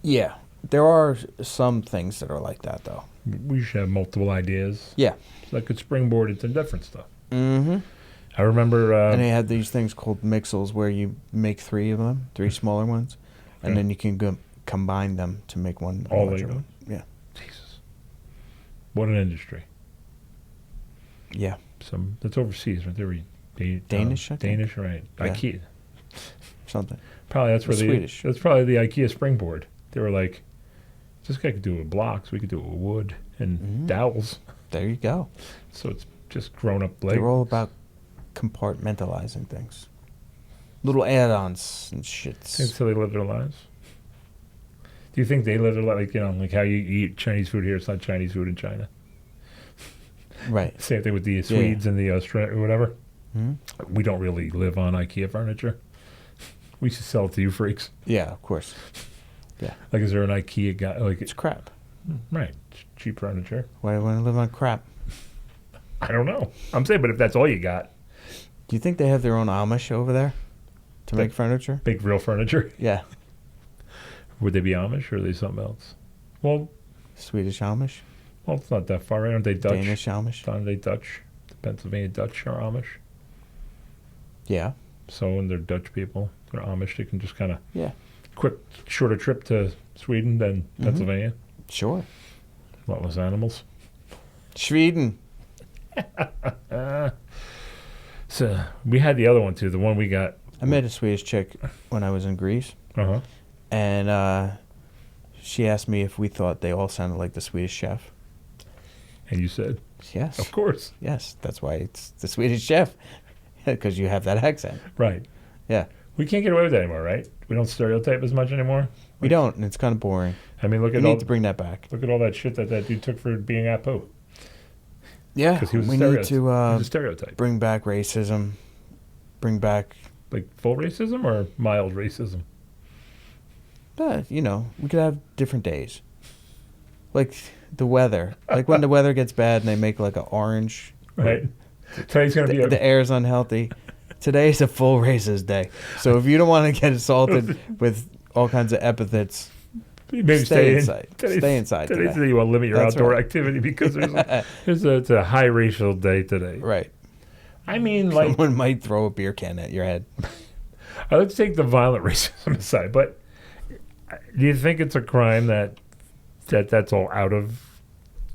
Yeah. There are some things that are like that, though. We should have multiple ideas. Yeah. So I could springboard into different stuff. Mm-hmm. I remember. And they had these things called mixels where you make 3 of them, 3 smaller ones, and Okay. then you can combine them to make one All larger Lego? one. Yeah. Jesus. What an industry. Yeah. That's overseas, right? Danish, I think? Danish, right? Yeah. IKEA. Something. Probably that's where Swedish. That's probably the IKEA springboard. They were like, this guy could do it with blocks. We could do it with wood and Mhm. dowels. There you go. So it's just grown up They're all about compartmentalizing things. Little add-ons and shits. That's how they live their lives. Do you think they live their life like, like how you eat Chinese food here? It's not Chinese food in China. Right. Same thing with the Swedes and the or whatever. Hmm? We don't really live on IKEA furniture. We used to sell it to you freaks. Yeah, of course. Like, is there an IKEA guy? Like, It's crap. right, cheap furniture. Why do I want to live on crap? I don't know. I'm saying, but if that's all you got, Do you think they have their own Amish over there to They- make furniture? big real furniture. Yeah. Would they be Amish or are they something else? Well, Swedish Amish? it's not that far, right? Aren't they Dutch? Danish Amish? Aren't they Dutch? The Pennsylvania Dutch are Amish. Yeah. So when they're Dutch people, they're Amish. They can just kind of Yeah. quick, shorter trip to Sweden than Mhm. Pennsylvania. Sure. A lot less animals. Sweden. So we had the other one too. The one we got. I met a Swedish chick when I was in Greece, Uh-huh. and she asked me if we thought they all sounded like the Swedish chef. And you said, Yes. of course. Yes. That's why it's the Swedish chef, because you have that accent. Right. Yeah. We can't get away with that anymore, right? We don't stereotype as much anymore. We don't, and it's kind of boring. I mean, look We at all need to bring that back. look at all that shit that dude took for being Apo. Yeah, because he was we a need stereotype. to He was a stereotype. bring back racism. Bring back, Like full racism or mild racism? you know, we could have different days. Like the weather. Like when the weather gets bad and they make like an orange. Right. Today's going to be The air's unhealthy. Today's a full racist day. So if you don't want to get assaulted with all kinds of epithets, maybe stay inside. Stay inside Today's today. the day you want to limit your That's outdoor right. activity because it's a high racial day today. Right. I mean, like, Someone might throw a beer can at your head. let's take the violent racism aside, but do you think it's a crime that's all out of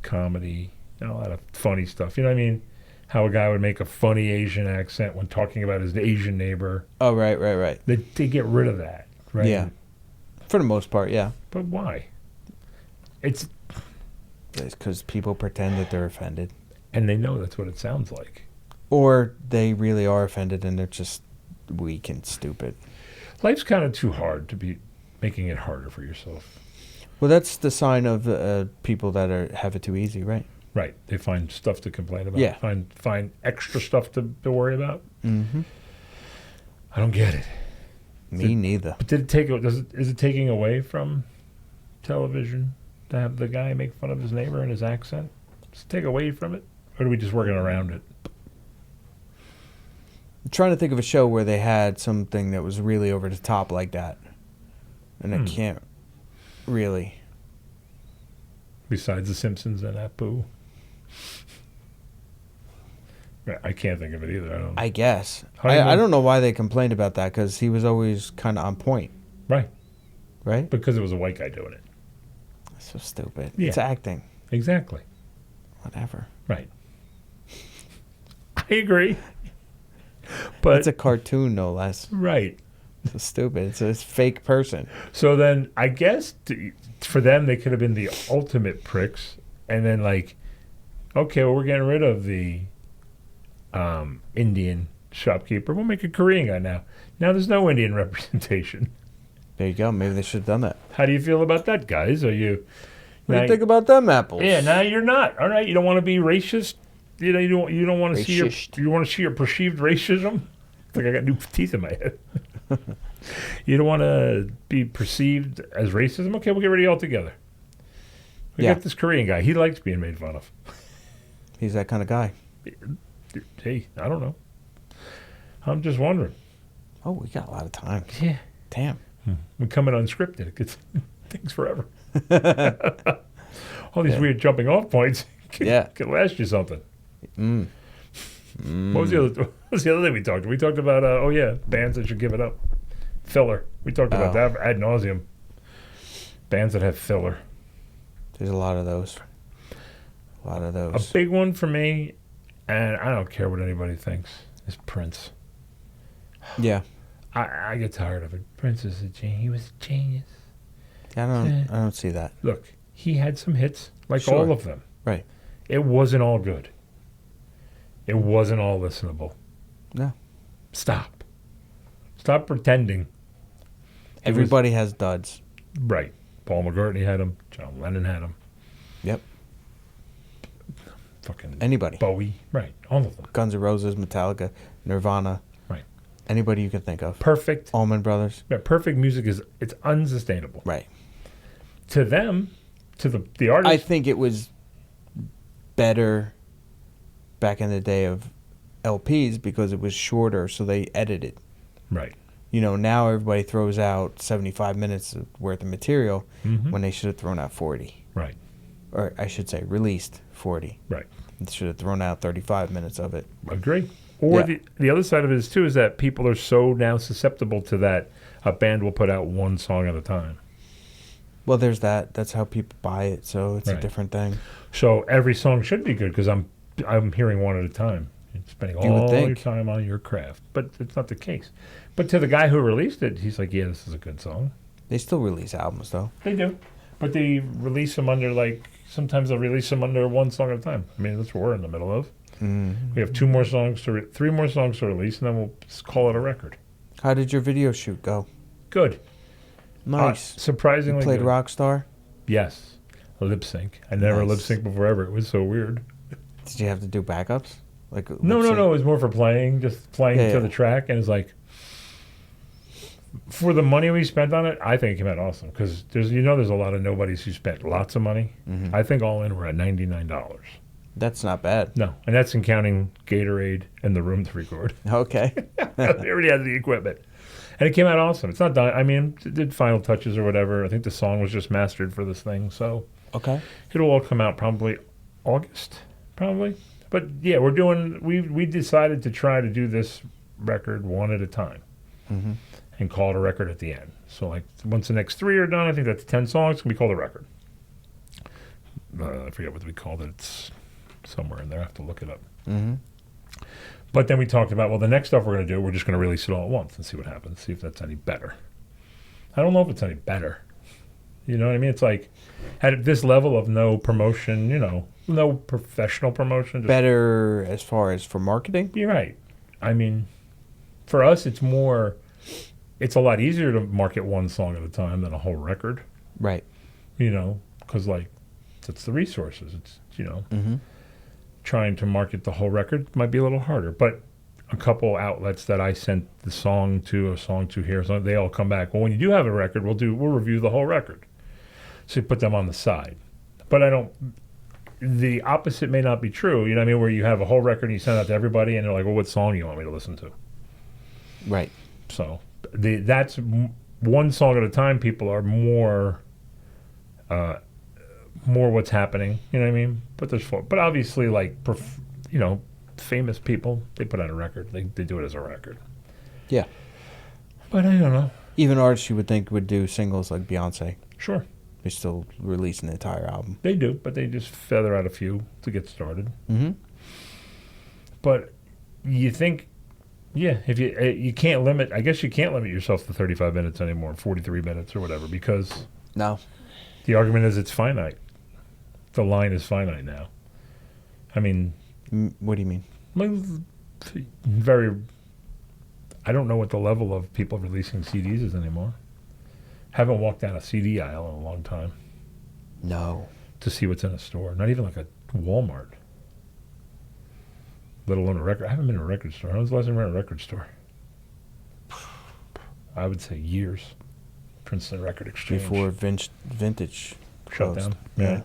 comedy and all that funny stuff? You know what I mean? How a guy would make a funny Asian accent when talking about his Asian neighbor. Oh, right. They get rid of that, right? Yeah. For the most part, yeah. But why? It's because people pretend that they're offended. and they know that's what it sounds like. Or they really are offended and they're just weak and stupid. Life's kind of too hard to be making it harder for yourself. Well, that's the sign of people that have it too easy, right? Right. They find stuff to complain about. Yeah. Find extra stuff to worry about. Mm-hmm. I don't get it. Me neither. But is it taking away from television to have the guy make fun of his neighbor and his accent? Does it take away from it? Or are we just working around it? I'm trying to think of a show where they had something that was really over the top like that. And I can't really. Besides The Simpsons and Apu. I can't think of it either. I guess. How do you know? I don't know why they complained about that, because he was always kind of on point. Right. Right? Because it was a white guy doing it. That's so stupid. Yeah. It's acting. Exactly. Whatever. Right. I agree. But It's a cartoon, no less. right. So stupid. It's a fake person. So then I guess for them, they could have been the ultimate pricks. And then like, okay, well, we're getting rid of the Indian shopkeeper. We'll make a Korean guy now. Now there's no Indian representation. There you go. Maybe they should have done that. How do you feel about that, guys? Are you... What do you think about them apples? Yeah, now you're not. All right, you don't want to be racist. You know, you don't want to see your perceived racism. I think I got new teeth in my head. You don't want to be perceived as racism. Okay, we'll get rid of you altogether. We got this Korean guy. He likes being made fun of. He's that kind of guy. Hey, I don't know. I'm just wondering. Oh, we got a lot of time. Yeah. Damn. We come in unscripted. It gets things forever. All these weird jumping off points can last you something. What was the other thing we talked about? We talked about, bands that should give it up. Filler. We talked about that ad nauseum. Bands that have filler. There's a lot of those. A big one for me, and I don't care what anybody thinks, is Prince. Yeah. I get tired of it. Prince is a genius. He was a genius. I don't see that. Look, he had some hits, like Sure. all of them. Right. It wasn't all good. It wasn't all listenable. No. Stop pretending. Everybody has duds. Right. Paul McCartney had him. John Lennon had him. Yep. Fucking Anybody. Bowie. Right. All of them. Guns N' Roses, Metallica, Nirvana. Right. Anybody you can think of. Perfect. Allman Brothers. Yeah, perfect music it's unsustainable. Right. To them, to the artist. I think it was better back in the day of LPs because it was shorter, so they edited. Right. You know, now everybody throws out 75 minutes worth of material when they should have thrown out 40. Right. Or I should say released 40. Right. They should have thrown out 35 minutes of it. Agree. Or the other side of it is, too, is that people are so now susceptible to that a band will put out one song at a time. Well, there's that. That's how people buy it, so it's a different thing. So every song should be good because I'm hearing one at a time. You're spending all your time on your craft. But it's not the case. But to the guy who released it, he's like, yeah, this is a good song. They still release albums, though. They do. But they release them under, sometimes they'll release them under one song at a time. I mean, that's what we're in the middle of. We have three more songs to release, and then we'll just call it a record. How did your video shoot go? Good. Nice. Surprisingly You played good. Rockstar? Yes. Lip sync. I never lip sync before ever. It was so weird. Did you have to do backups? Like No. It was more for playing, just playing to the track, and it's like, for the money we spent on it, I think it came out awesome because there's a lot of nobodies who spent lots of money. Mm-hmm. I think all in we're at $99. That's not bad. No, and that's in counting Gatorade and the room to record. Okay. They already had the equipment, and it came out awesome. It's not done. I mean, it did final touches or whatever. I think the song was just mastered for this thing, so Okay. it'll all come out probably August, probably. But yeah, we decided to try to do this record one at a time. Mm-hmm. And call it a record at the end. So, like, once the next 3 are done, I think that's 10 songs, can be called a record. I forget what we called it. It's somewhere in there. I have to look it up. Mm-hmm. But then we talked about, well, the next stuff we're going to do, we're just going to release it all at once and see what happens, see if that's any better. I don't know if it's any better. You know what I mean? It's like, at this level of no promotion, no professional promotion. Just, Better as far as for marketing? you're right. I mean, for us, it's a lot easier to market one song at a time than a whole record, Right. because, like, that's the resources. It's, Mm-hmm. trying to market the whole record might be a little harder. But a couple outlets that I sent the song to here, so they all come back. Well, when you do have a record, we'll review the whole record. So you put them on the side. But the opposite may not be true, you know what I mean, where you have a whole record and you send it out to everybody and they're like, well, what song do you want me to listen to? Right. So that's one song at a time. People are more what's happening. You know what I mean? But obviously, like famous people, they put out a record. They do it as a record. Yeah. But I don't know. Even artists you would think would do singles like Beyonce. Sure, They still release an entire album. they do, but they just feather out a few to get started. Mm-hmm. But you think, yeah, if you can't limit, I guess you can't limit yourself to 35 minutes anymore, 43 minutes or whatever, because No. the argument is it's finite. The line is finite now. I mean, What do you mean? I don't know what the level of people releasing CDs is anymore. Haven't walked down a CD aisle in a long time No. to see what's in a store. Not even like a Walmart. Let alone a record. I haven't been to a record store. When was the last time I went to a record store? I would say years. Princeton Record Exchange. Before vintage shut closed. down. Yeah.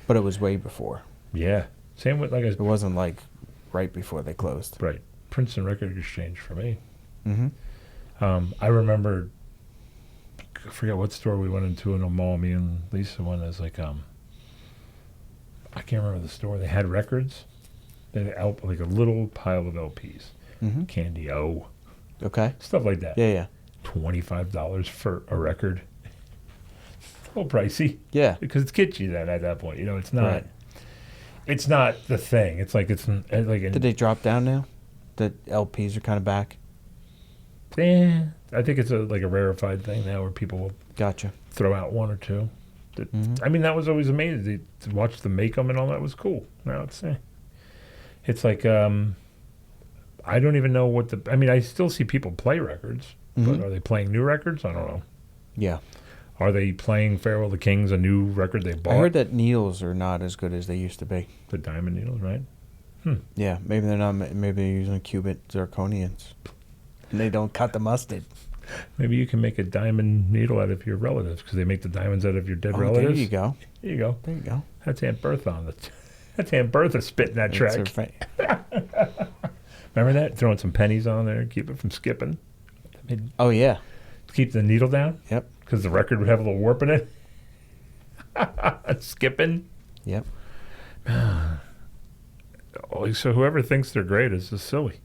But it was way before. Yeah. Same with It wasn't like right before they closed. right. Princeton Record Exchange for me. Mm-hmm. I remember, I forget what store we went into in a mall. Me and Lisa went. As like, I can't remember the store. They had records. They had like a little pile of LPs, Mm-hmm. Candy O, Okay. stuff like that. Yeah, yeah. $25 for a record. It's a little pricey Yeah. because it's kitschy then at that point. It's not. Right. It's not the thing. It's like Did they drop down now? The LPs are kind of back? I think it's like a rarefied thing now where people will Gotcha. throw out one or two. Mhm. I mean, that was always amazing to watch them make them and all that was cool. Now it's like I don't even know what I mean, I still see people play records, but Mhm. are they playing new records? I don't know. Yeah. Are they playing Farewell to Kings, a new record they bought? I heard that Neils are not as good as they used to be. The Diamond Needles, right? Yeah, maybe they're not. Maybe they're using cubic zirconians, and they don't cut the mustard. Maybe you can make a diamond needle out of your relatives because they make the diamonds out of your dead Oh, relatives. there you go. There you go. There you go. That's Aunt Bertha on the. That's Aunt Bertha spitting that That's track. her Remember that? Throwing some pennies on there, keep it from skipping. Oh yeah. Keep the needle down. Yep. Because the record would have a little warp in it. Skipping. Yep. So whoever thinks they're great is just silly.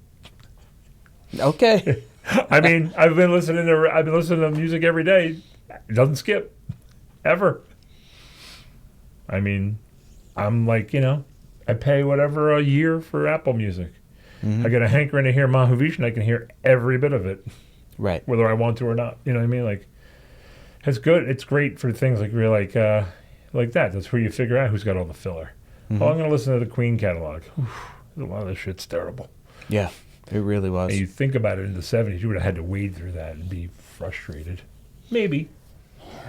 Okay. I mean, I've been listening to music every day. It doesn't skip, ever. I mean, I'm like, I pay whatever a year for Apple Music. Mhm. I get a hankering to hear Mahavishnu, and I can hear every bit of it, Right. whether I want to or not. You know what I mean? Like, it's good. It's great for things like that. That's where you figure out who's got all the filler. Mhm. Oh, I'm going to listen to the Queen catalog. Oof, a lot of this shit's terrible. Yeah. It really was. And you think about it in the 70s, you would have had to wade through that and be frustrated. Maybe.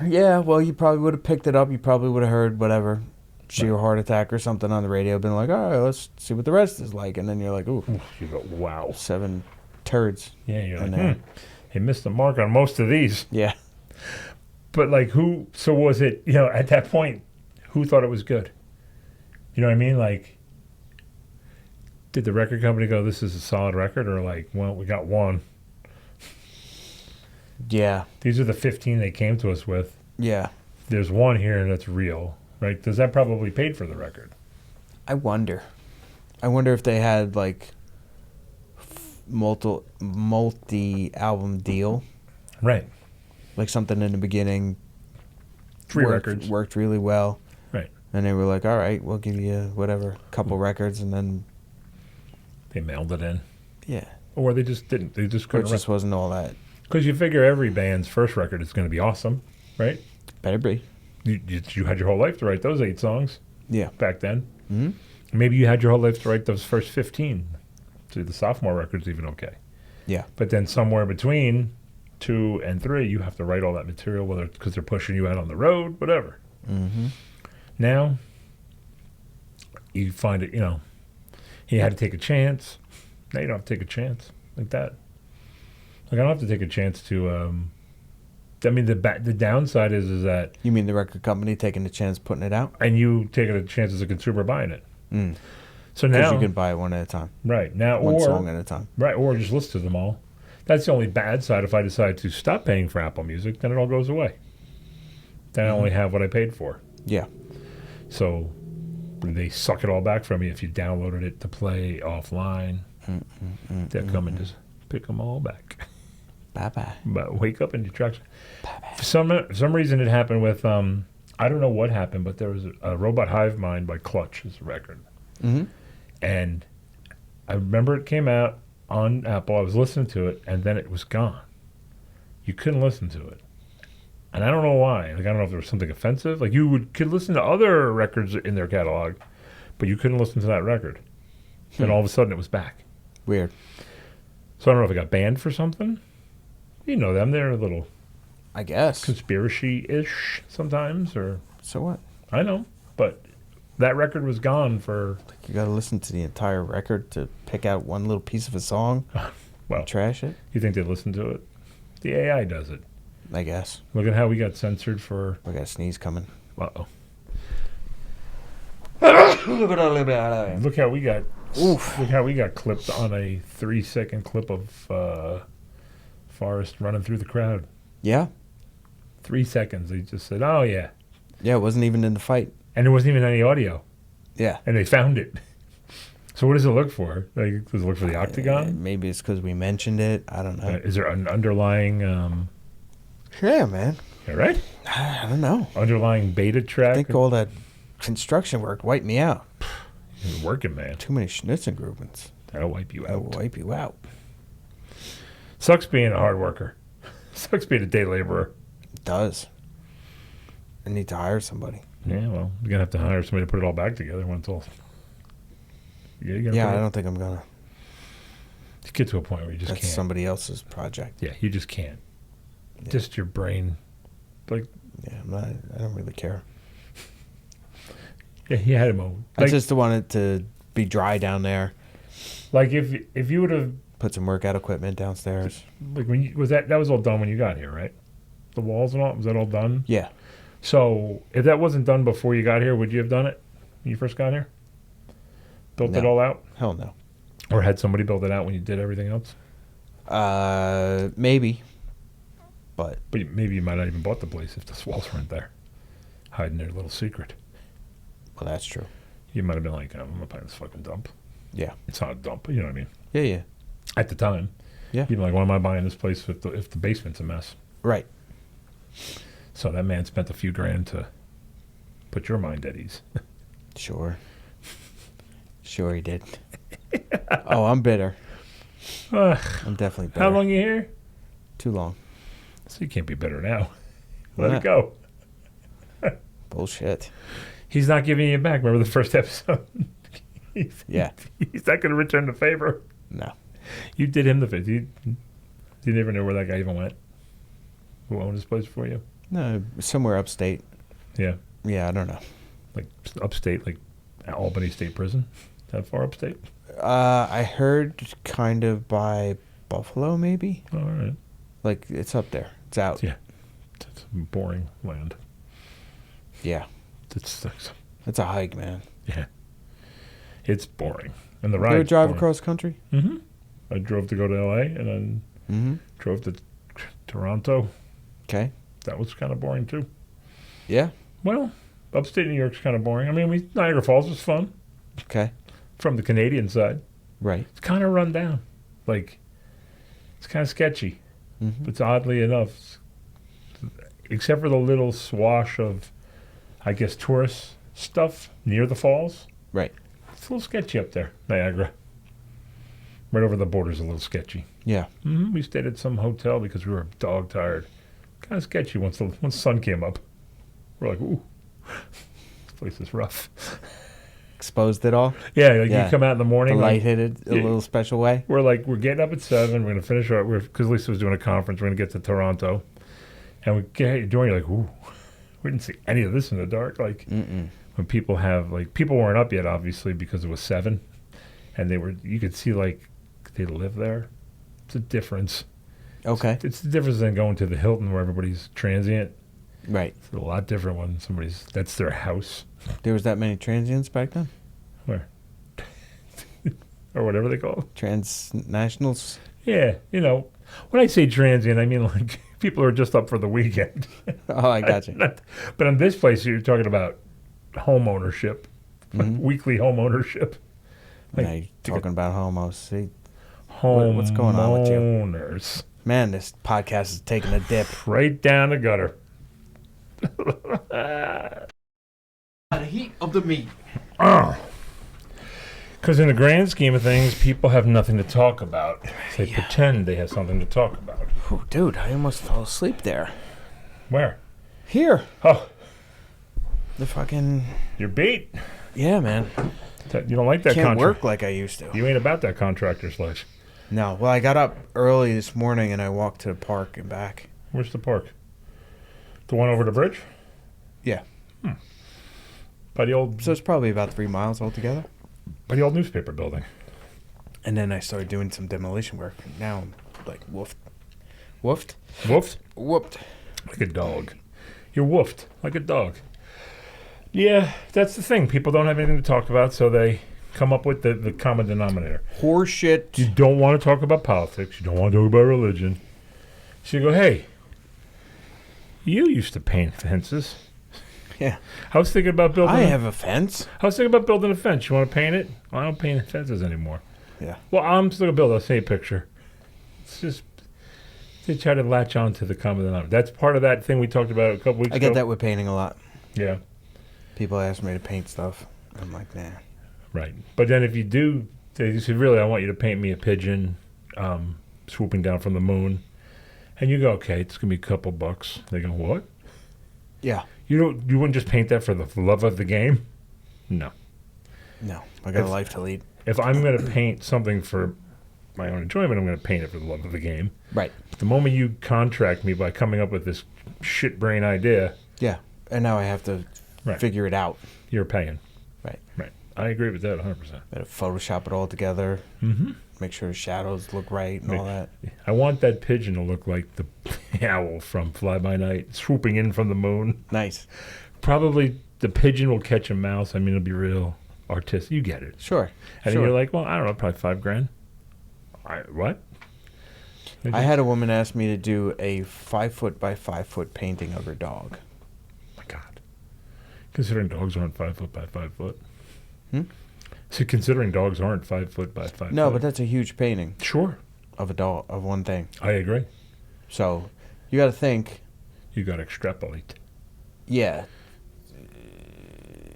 Yeah. Well, you probably would have picked it up. You probably would have heard whatever. sheer heart attack or something on the radio, been like, all right, let's see what the rest is like. And then you're like, ooh, you go, wow. 7 turds. Yeah, you're like, he missed the mark on most of these. Yeah. But like so was it, at that point, who thought it was good? You know what I mean? Like, did the record company go, this is a solid record? Or like, well, we got one. Yeah. These are the 15 they came to us with. Yeah. There's one here that's real, right? Does that probably paid for the record? I wonder if they had like multi-album deal. Right. Like something in the beginning. 3 records. Worked really well. Right. And they were like, all right, we'll give you whatever, couple records, and then they mailed it in. Yeah. Or they just didn't. They just couldn't. It just wasn't all that. Because you figure every band's first record is going to be awesome, right? Better be. You had your whole life to write those 8 songs. Yeah. Back then. Mm-hmm. Maybe you had your whole life to write those first 15. So the sophomore record's even okay. Yeah. But then somewhere between 2 and 3, you have to write all that material, whether it's because they're pushing you out on the road, whatever. Mm-hmm. Now, you find it, he had to take a chance. Now you don't have to take a chance like that. Like, I don't have to take a chance to, the downside is that... You mean the record company taking a chance putting it out? And you taking a chance as a consumer buying it. Mm. So now... Because you can buy it one at a time. Right. Now, one song at a time. Right, or just listen to them all. That's the only bad side. If I decide to stop paying for Apple Music, then it all goes away. Then I only have what I paid for. Yeah. So they suck it all back from you if you downloaded it to play offline. They'll come and just pick them all back. Bye-bye. But wake up in Detroit. For some reason it happened with, I don't know what happened, but there was a Robot Hive Mind by Clutch is a record. Mm-hmm. And I remember it came out on Apple. I was listening to it, and then it was gone. You couldn't listen to it. And I don't know why. Like, I don't know if there was something offensive. Like, you could listen to other records in their catalog, but you couldn't listen to that record. Then all of a sudden it was back. Weird. So I don't know if it got banned for something. You know them. They're a little... I guess. Conspiracy-ish sometimes, or... So what? I know, but that record was gone for... Like, you got to listen to the entire record to pick out one little piece of a song? Well, trash it? You think they listen to it? The AI does it. I guess. Look at how we got censored for... We got a sneeze coming. Uh-oh. Look Look how we got... Oof. Look how we got clipped on a 3-second clip of Forrest running through the crowd. Yeah? 3 seconds. They just said, oh, yeah. Yeah, it wasn't even in the fight. And there wasn't even any audio. Yeah. And they found it. So what does it look for? Like, does it look for the octagon? Maybe it's because we mentioned it. I don't know. Is there an underlying... Yeah, man. All right? I don't know. Underlying beta track? I think all that construction work wiped me out. You're working, man. Too many schnitzen groupings. That'll wipe you out. That will wipe you out. Sucks being a hard worker. Sucks being a day laborer. It does. I need to hire somebody. Yeah, well, you're going to have to hire somebody to put it all back together when it's all... Yeah, I don't think I'm going to. Get to a point where you just That's can't. somebody else's project. Yeah, you just can't. Yeah. Just your brain. Like, yeah, I don't really care. Yeah, he had him over. I just wanted to be dry down there. Like, if you would have... Put some workout equipment downstairs. Like, when you, that was all done when you got here, right? The walls and all, was that all done? Yeah. So, if that wasn't done before you got here, would you have done it when you first got here? Built it all out? Hell no. Or had somebody build it out when you did everything else? Maybe. But maybe you might not even bought the place if the walls weren't there. Hiding their little secret. Well, that's true. You might have been like, I'm not buying this fucking dump. Yeah. It's not a dump, you know what I mean? Yeah, yeah. At the time. Yeah. You'd be like, why am I buying this place if the basement's a mess? Right. So that man spent a few grand to put your mind at ease. Sure. Sure he did. Oh, I'm bitter. I'm definitely bitter. How long you here? Too long. So you can't be bitter now. Let it go. Bullshit. He's not giving you back. Remember the first episode? He's not going to return the favor. No. You did him the favor. You never know where that guy even went. Who owned his place for you? No, somewhere upstate. Yeah. Yeah, I don't know. Like upstate, like Albany State Prison. That far upstate? I heard kind of by Buffalo, maybe. Oh, all right. Like, it's up there. It's out. Yeah. It's boring land. Yeah. It's It's a hike, man. yeah. It's boring. And the You ride. ever drive across country? Mm-hmm. I drove to go to L.A. and then drove to Toronto. Okay. That was kind of boring too. Yeah. Well, upstate New York's kind of boring. I mean, Niagara Falls was fun. Okay. From the Canadian side. Right. It's kind of run down. Like, it's kind of sketchy. Mm-hmm. But oddly enough, except for the little swash of, I guess, tourist stuff near the falls. Right. It's a little sketchy up there, Niagara. Right over the border's a little sketchy. Yeah. Mm-hmm. We stayed at some hotel because we were dog tired. Kind of sketchy once the sun came up. We're like, ooh, this place is rough. Exposed it all? Yeah, like you come out in the morning. The light like, hit it a little special way? We're getting up at 7. We're going to finish our, because Lisa was doing a conference. We're going to get to Toronto. And we get doing you're like, ooh, we didn't see any of this in the dark. Like, when people have, like, people weren't up yet, obviously, because it was 7. And you could see, like, they live there. It's a difference. Okay. It's the difference than going to the Hilton where everybody's transient. Right. It's a lot different when that's their house. There was that many transients back then? Where? Or whatever they call it. Transnationals? Yeah. When I say transient, I mean like people are just up for the weekend. Oh, I got you. But in this place, you're talking about home ownership, weekly home ownership. Like, now you're talking about homos. See, what's going on with you? Owners. Man, this podcast is taking a dip. Right down the gutter. The heat of the meat. Because in the grand scheme of things, people have nothing to talk about. They pretend they have something to talk about. Oh, dude, I almost fell asleep there. Where? Here. Oh. The fucking... You're beat. Yeah, man. You don't like that Can't contract. work like I used to. You ain't about that contractor's life. No. Well, I got up early this morning and I walked to the park and back. Where's the park? The one over the bridge? Yeah. By the old... So it's probably about 3 miles altogether. By the old newspaper building. And then I started doing some demolition work. Now I'm like woofed. Woofed? Woofed? Whooped. Like a dog. You're woofed. Like a dog. Yeah, that's the thing. People don't have anything to talk about, so they come up with the common denominator. Horseshit. You don't want to talk about politics. You don't want to talk about religion. So you go, hey, you used to paint fences. Yeah. I was thinking about building... I have a fence. I was thinking about building a fence. You want to paint it? Well, I don't paint fences anymore. Yeah. Well, I'm still going to build it. I'll see a picture. It's just... They try to latch on to the common denominator. That's part of that thing we talked about a couple weeks ago. I get that with painting a lot. Yeah. People ask me to paint stuff. I'm like, nah. Right. But then if you do... They say, really, I want you to paint me a pigeon swooping down from the moon. And you go, okay, it's going to be a couple bucks. They go, what? Yeah. You wouldn't just paint that for the love of the game? No. No. I got a life to lead. If I'm going to paint something for my own enjoyment, I'm going to paint it for the love of the game. Right. The moment you contract me by coming up with this shit brain idea... Yeah. And now I have to figure it out. You're paying. Right. Right. I agree with that 100%. Gotta Photoshop it all together. Mm-hmm. Make sure the shadows look right and all that. I want that pigeon to look like the owl from Fly By Night, swooping in from the moon. Nice. Probably the pigeon will catch a mouse. I mean, it'll be real artistic. You get it. Sure. And then you're like, well, I don't know, probably $5,000. What? I had a woman ask me to do a 5-foot by 5-foot painting of her dog. Oh my God. Considering dogs aren't 5 foot by 5 foot. So considering dogs aren't 5 foot by 5 foot. No, but that's a huge painting. Sure. Of a dog, of one thing. I agree. So you got to think. You got to extrapolate. Yeah.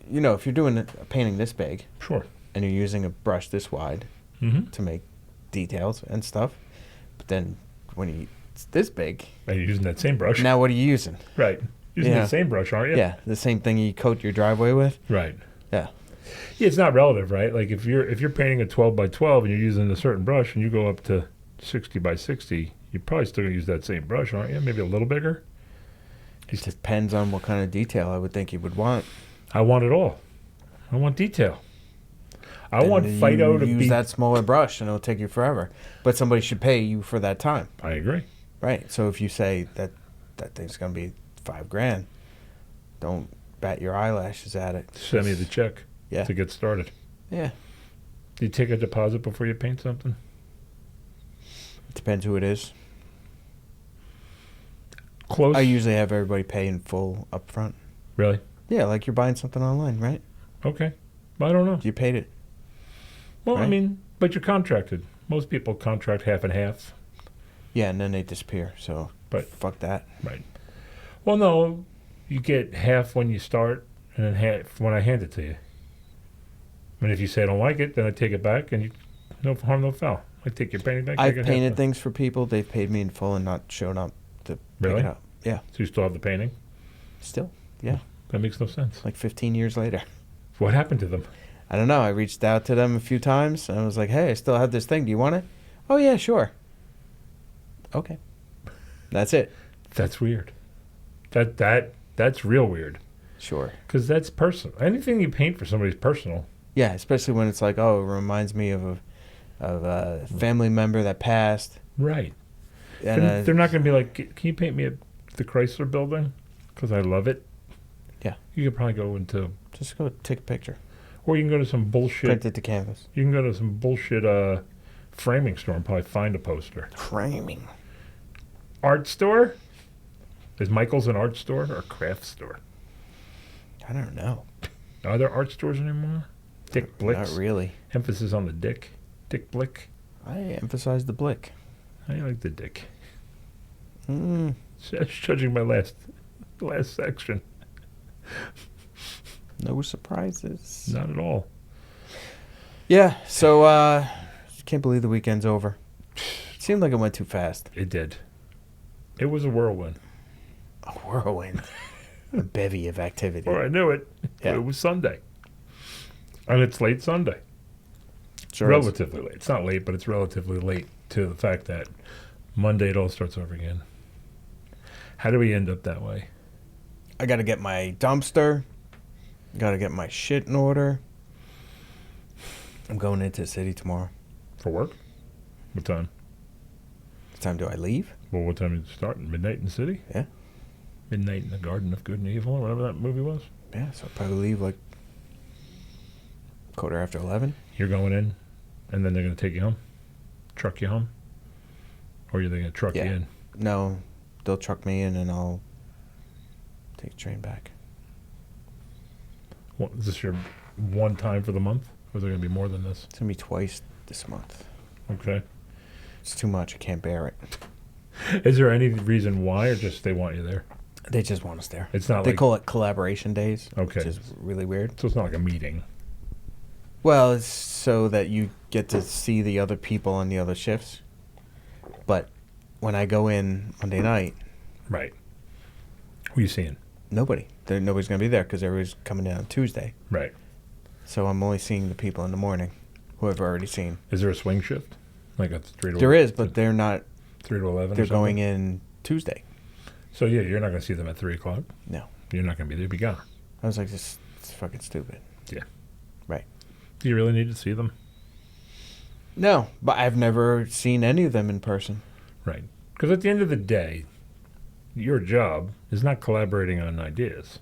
You know, if you're doing a painting this big. Sure. And you're using a brush this wide to make details and stuff. But then when it's this big. And you're using that same brush. Now what are you using? Right. Using the same brush, aren't you? Yeah. The same thing you coat your driveway with. Right. Yeah. Yeah, it's not relative, right? Like if you're painting a 12 by 12 and you're using a certain brush and you go up to 60 by 60, you're probably still going to use that same brush, aren't you? Maybe a little bigger. It depends on what kind of detail I would think you would want. I want it all. I want detail. I Then want Fido to use be... that smaller brush and it'll take you forever. But somebody should pay you for that time. I agree. Right. So if you say that thing's going to be $5,000, don't bat your eyelashes at it. Send me the check Yeah. to get started. Yeah. Do you take a deposit before you paint something? It depends who it is. Close? I usually have everybody pay in full up front. Really? Yeah, like you're buying something online, right? Okay. I don't know. You paid it. Well, I right? mean, but you're contracted. Most people contract half and half. Yeah, and then they disappear. So But- fuck that. Right. Well, no. You get half when you start and then half when I hand it to you. And if you say I don't like it, then I take it back and you no harm, no foul. I take your painting back. I've take it painted half. things for people. They've paid me in full and not shown up to Really? pick it up. Yeah. So you still have the painting? Still. Yeah. That makes no sense. Like 15 years later. What happened to them? I don't know. I reached out to them a few times and I was like, hey, I still have this thing. Do you want it? Oh, yeah, sure. Okay. That's it. That's weird. That's real weird. Sure. Because that's personal. Anything you paint for somebody's personal. Yeah, especially when it's like, oh, it reminds me of a family member that passed. Right. And They're not going to be like, can you paint me the Chrysler building? Because I love it. Yeah. You could probably go into, just go take a picture. or you can go to some bullshit. Print it to canvas. You can go to some bullshit framing store and probably find a poster. Framing. Art store? Is Michael's an art store or a craft store? I don't know. Are there art stores anymore? Dick Blicks. Not really. Emphasis on the dick. Dick Blick. I emphasize the blick. I like the dick. Mm. Judging my last section. No surprises. Not at all. Yeah, so can't believe the weekend's over. It seemed like it went too fast. It did. It was a whirlwind. A whirlwind. A bevy of activity. Well, I knew it. Yeah. It was Sunday. And it's late Sunday. Sure is. Relatively late. It's not late, but it's relatively late to the fact that Monday it all starts over again. How do we end up that way? I got to get my dumpster. Got to get my shit in order. I'm going into the city tomorrow. For work? What time? What time do I leave? Well, what time did it start? Midnight in the city? Yeah. Midnight in the Garden of Good and Evil, or whatever that movie was? Yeah, so I'll probably leave like 11:15. You're going in, and then they're going to take you home? Truck you home? Or are they going to truck you Yeah. in? No, they'll truck me in and I'll take a train back. What, is this your one time for the month? Or is there going to be more than this? It's going to be twice this month. Okay. It's too much. I can't bear it. Is there any reason why, or just they want you there? They just want us there. It's not They like... call it collaboration days, Okay. which is really weird. So it's not like a meeting. Well, it's so that you get to see the other people on the other shifts. But when I go in Monday night, Right. Who are you seeing? nobody's going to be there because everybody's coming in on Tuesday. Right. So I'm only seeing the people in the morning who I've already seen. Is there a swing shift? Like a 3 to There is, but they're not. 3 to 11 They're or something? going in Tuesday. So, yeah, you're not going to see them at 3 o'clock? No. You're not going to be there. You'll be gone. I was like, this is fucking stupid. Yeah. Right. Do you really need to see them? No, but I've never seen any of them in person. Right. Because at the end of the day, your job is not collaborating on ideas,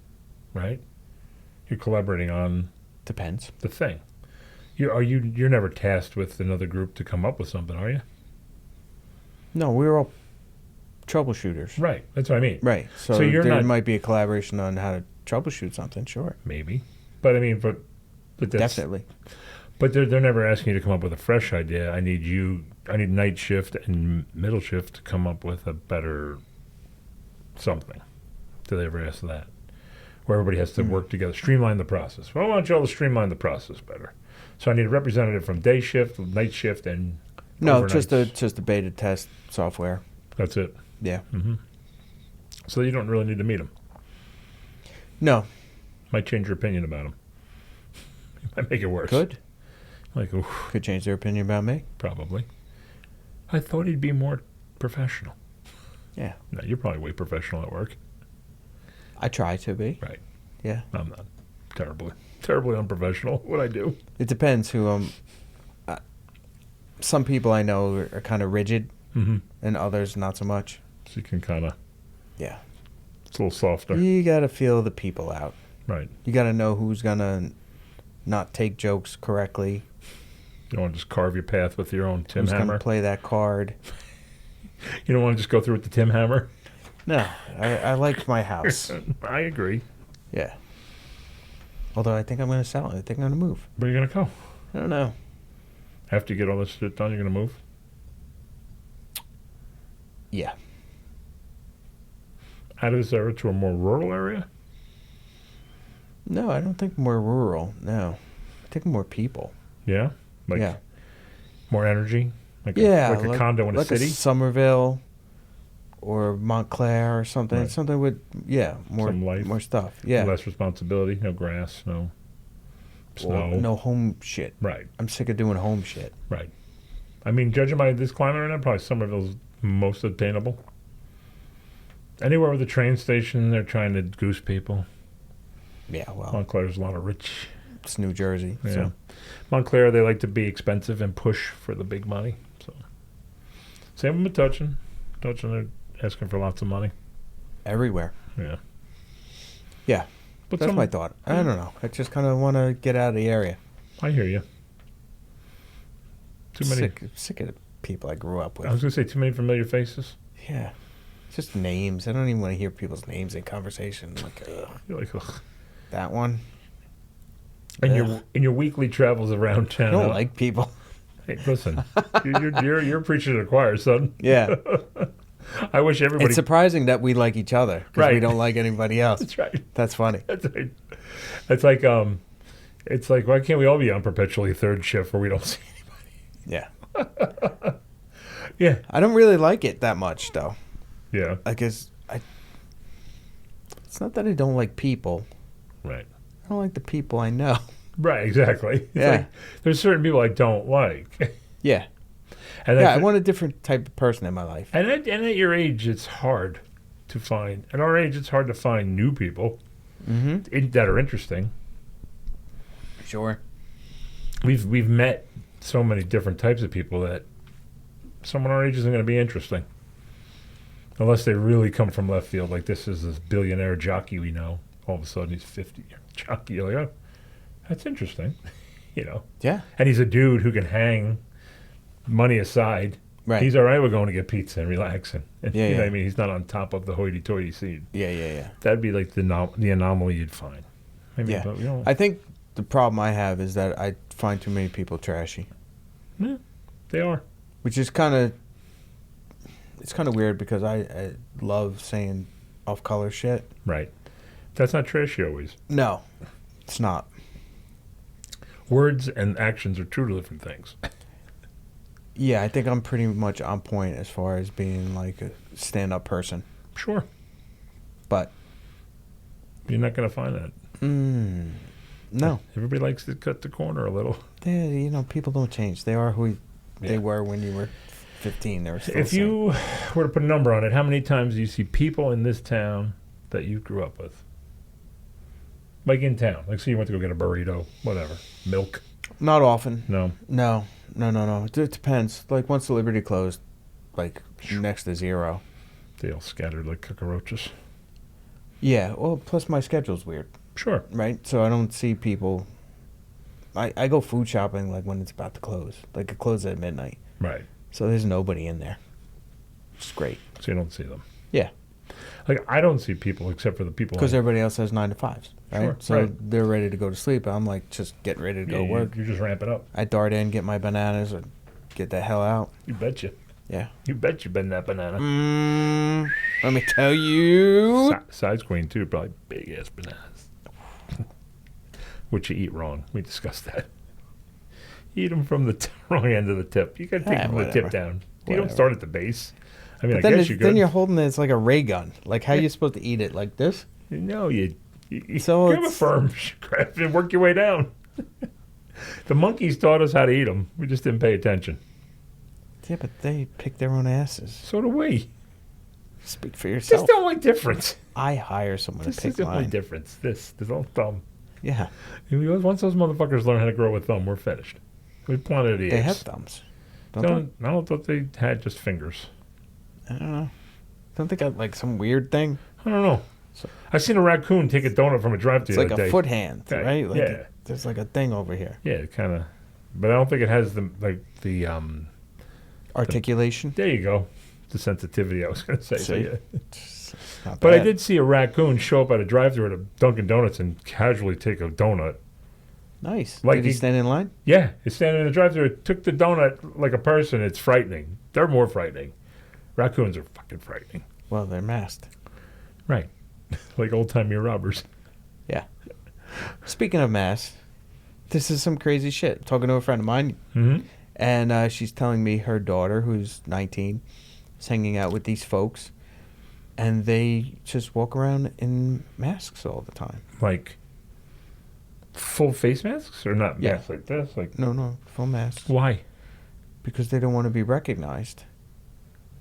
right? You're collaborating on Depends. the thing. You're never tasked with another group to come up with something, are you? No, we're all troubleshooters. Right. That's what I mean. Right. So, So you're there not- might be a collaboration on how to troubleshoot something, sure. Maybe. But I mean, but that's, Definitely. But they're never asking you to come up with a fresh idea. I need night shift and middle shift to come up with a better something. Do they ever ask that? Where everybody has to work together, streamline the process. Well, I want you all to streamline the process better. So I need a representative from day shift, night shift, and No, overnights. just a beta test software. That's it. Yeah. So you don't really need to meet them. No. Might change your opinion about them. Might make it worse. Could. Like, oof, Could change their opinion about me. probably. I thought he'd be more professional. Yeah. No, you're probably way professional at work. I try to be. Right. Yeah. I'm not. Terribly unprofessional. What I do. It depends who some people I know are kind of rigid, and others not so much. So you can kind of. Yeah. It's a little softer. You got to feel the people out. Right. You got to know who's going to not take jokes correctly. You don't want to just carve your path with your own Tim who's Hammer. Who's going to play that card. You don't want to just go through with the Tim Hammer? No. I like my house. I agree. Yeah. Although I think I'm going to sell it. I think I'm going to move. Where are you going to go? I don't know. After you get all this shit done, you're going to move? Yeah. Out of this area to a more rural area? No, I don't think more rural. No. I think more people. Yeah? Yeah. More energy? Like yeah. Like a condo in a city? Like Somerville or Montclair or something. Right. Something with, more some life. More stuff. Yeah. Less responsibility. No grass. No snow. No home shit. Right. I'm sick of doing home shit. Right. I mean, judging by this climate right now, probably Somerville's most attainable. Anywhere with a train station, they're trying to goose people. Yeah, well. Montclair's a lot of rich. It's New Jersey. Yeah. So. Montclair, they like to be expensive and push for the big money. So, same with Metuchen. Metuchen, they're asking for lots of money. Everywhere. Yeah. Yeah. But that's my thought. I don't know. I just kind of want to get out of the area. I hear you. Too many. Sick of the people I grew up with. I was going to say too many familiar faces. Yeah. Just names. I don't even want to hear people's names in conversation. Like, ugh. You're like, ugh. That one. And your weekly travels around town. I don't like people. Hey, listen, you're preaching to the choir, son. Yeah. I wish everybody. It's surprising that we like each other because we don't like anybody else. That's right. That's funny. That's right. It's like why can't we all be on perpetually third shift where we don't see anybody? Yeah. Yeah. I don't really like it that much though. Yeah. I guess it's not that I don't like people. Right. I don't like the people I know. Right, exactly. It's yeah. Like, there's certain people I don't like. Yeah. And I want a different type of person in my life. And at your age, it's hard to find. At our age, it's hard to find new people that are interesting. Sure. We've met so many different types of people that someone our age isn't going to be interesting. Unless they really come from left field, like this billionaire jockey we know. All of a sudden, he's 50. Jockey, you're like, oh, that's interesting. Yeah. And he's a dude who can hang money aside. Right. He's all right with going to get pizza and relaxing. And, yeah, you know what I mean? He's not on top of the hoity-toity scene. Yeah. That'd be like the anomaly you'd find. Maybe, yeah. But we don't. I think the problem I have is that I find too many people trashy. Yeah, they are. Which is it's kind of weird because I love saying off-color shit. Right. That's not trashy always. No, it's not. Words and actions are two different things. Yeah, I think I'm pretty much on point as far as being like a stand-up person. Sure. But you're not going to find that. No. Everybody likes to cut the corner a little. Yeah, people don't change. They are who they were when you were 15. They were still if you were to put a number on it, how many times do you see people in this town that you grew up with? Like in town. Like, say you went to go get a burrito, whatever. Milk. Not often. No. No. It depends. Like, once the Liberty closed, like, next to zero. They all scattered like cockroaches. Yeah. Well, plus my schedule's weird. Sure. Right? So I don't see people. I go food shopping, like, when it's about to close. Like, it closes at midnight. Right. So there's nobody in there. It's great. So you don't see them. Yeah. Like, I don't see people except for the people. Because everybody else has 9 to 5s, right? Sure, so they're ready to go to sleep. I'm like, just get ready to go work. You just ramp it up. I dart in, get my bananas, or get the hell out. You betcha. Yeah. You bet you've been that banana. Let me tell you. Size queen, too. Probably big-ass bananas. Which you eat wrong. We discussed that. Eat them from the wrong end of the tip. You got to take them from the tip down. You don't start at the base. I mean, I guess you could. Then you're holding it. It's like a ray gun. Like, how are you supposed to eat it? Like this? No, you so grab a firm grab and work your way down. The monkeys taught us how to eat them. We just didn't pay attention. Yeah, but they pick their own asses. So do we. Speak for yourself. This is the only difference. I hire someone to pick mine. This is the only difference. This is all dumb. Yeah. Once those motherfuckers learn how to grow a thumb, we're finished. We planted the They apes. have thumbs. I don't thought they had just fingers. I don't know. Don't they got like some weird thing? I don't know. I seen a raccoon take a donut from a drive-thru It's the like other a day. foot hand, right? Like yeah. There's like a thing over here. Yeah, kind of. But I don't think it has the Articulation. there you go. The sensitivity I was going to say. So, See? yeah. It's not But I bad. did see a raccoon show up at a drive-thru at a Dunkin' Donuts and casually take a donut. Nice. Like Did he he- stand in line? Yeah, he's standing in the drive-thru, took the donut like a person. It's frightening. They're more frightening. Raccoons are fucking frightening. Well, they're masked. Right. Like old-timey robbers. Speaking of masks, this is some crazy shit. Talking to a friend of mine, Mm-hmm. and she's telling me her daughter, who's 19, is hanging out with these folks, and they just walk around in masks all the time. Like full face masks or not Yeah. masks like this? Like No, full masks. why? Because they don't want to be recognized.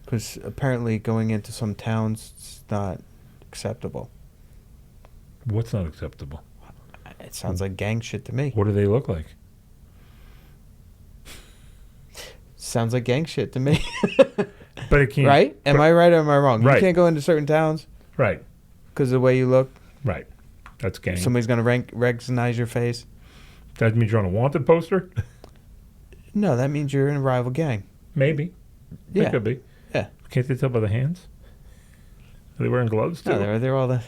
Because apparently going into some towns is not acceptable. What's not acceptable? It sounds like gang shit to me. What do they look like? Sounds like gang shit to me. But it can't. Right? Am I right or am I wrong? Right. You can't go into certain towns Right. because of the way you look. Right. That's gang. Somebody's going to recognize your face. That means you're on a wanted poster? No, that means you're in a rival gang. Maybe. Yeah. It could be. Yeah. Can't they tell by the hands? Are they wearing gloves too? No, they're all the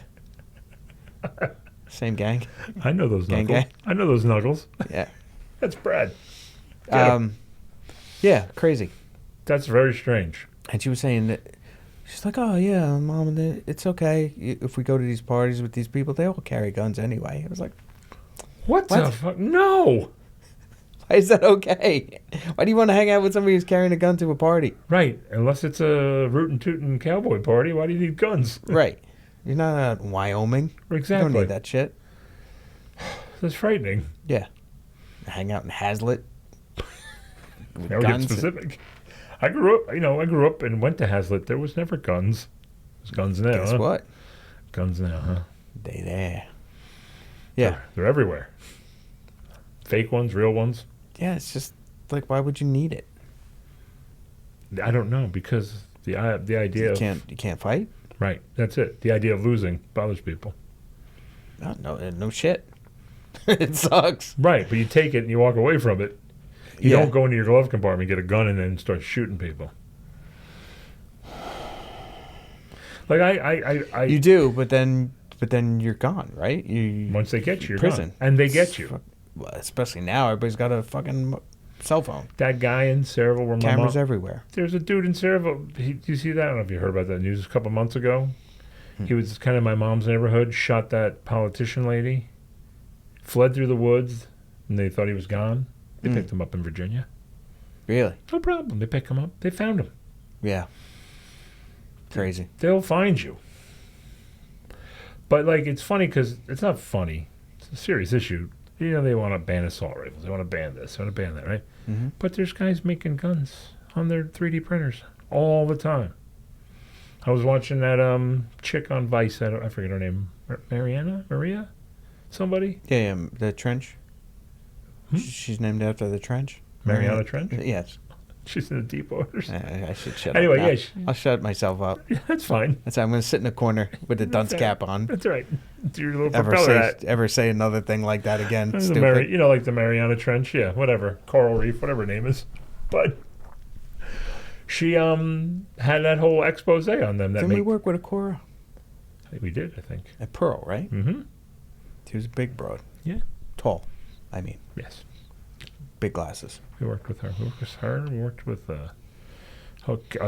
same gang. I know those Gang, knuckles. gang. I know those knuckles. Yeah. That's Brad. Get 'em. Yeah, crazy. That's very strange. And she was saying that she's like, "Oh yeah, Mom, it's okay if we go to these parties with these people. They all carry guns anyway." I was like, What What? the fuck? No. "Why is that okay? Why do you want to hang out with somebody who's carrying a gun to a party?" Right. Unless it's a rootin' tootin' cowboy party, why do you need guns? Right. You're not in Wyoming. You Exactly. don't need that shit. That's frightening. Yeah. Hang out in Hazlitt. With Now we get guns. specific. I grew up and went to Hazlitt. There was never guns. There's guns now. Guess huh? what? Guns now, huh? They there. Yeah. They're everywhere. Fake ones, real ones. Yeah, it's just like, why would you need it? I don't know, because the idea You of can't fight? right. That's it. The idea of losing bothers people. No shit. It sucks. Right, but you take it and you walk away from it. You Yeah. don't go into your glove compartment, get a gun, and then start shooting people. Like You do, but then you're gone, right? once they get you, you're prison. gone. And they get you. Well, especially now, everybody's got a fucking cell phone. That guy in Saraville where my Cameras mom, everywhere. there's a dude in Saraville. You see that? I don't know if you heard about that news a couple months ago. He was kind of my mom's neighborhood, shot that politician lady, fled through the woods, and they thought he was gone. They picked him up in Virginia. Really? No problem. They pick him up. They found him. Yeah. Crazy. They'll find you. But, like, it's funny because it's not funny. It's a serious issue. You know, they want to ban assault rifles. They want to ban this. They want to ban that, right? Mm-hmm. But there's guys making guns on their 3D printers all the time. I was watching that chick on Vice. I forget her name. Maria? Somebody? Yeah, the trench. Hmm? She's named after the trench. Mariana Trench? Yes. She's in the deep waters. I should shut Anyway, up. yeah. I'll shut myself up. Yeah, that's fine. That's I'm going to sit in a corner with the dunce all cap on. That's all right. Do your little propeller hat. Ever say another thing like that again? The Stupid. like the Mariana Trench, yeah, whatever, Coral Reef, whatever her name is. But she had that whole expose on them. Didn't we work with a Cora? I think we did. I think. At Pearl, right? Mm-hmm. She was a big broad. Yeah. Tall. I mean, Yes, big glasses. we worked with her. We worked with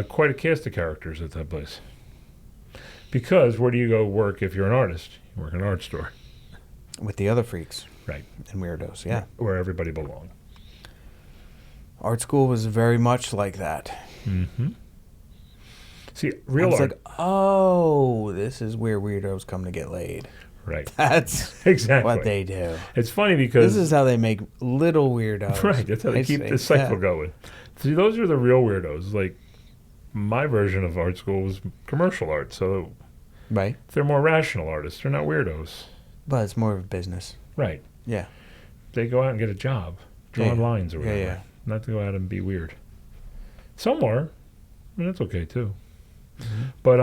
quite a cast of characters at that place. Because where do you go work if you're an artist? You work in an art store, With the other freaks. right? And weirdos, yeah. Where everybody belongs. Art school was very much like that. Mm-hmm. See, I real was art, like, oh, this is where weirdos come to get laid. right? That's Exactly. what they do. It's funny because This is how they make little weirdos. right. That's how they I keep see, the cycle yeah. going. See, those are the real weirdos. Like my version of art school was commercial art, so Right. they're more rational artists. They're not weirdos. But it's more of a business. Right. Yeah. They go out and get a job, drawing lines or whatever. Yeah. Not to go out and be weird. Some are. I mean, that's okay too. Mm-hmm. But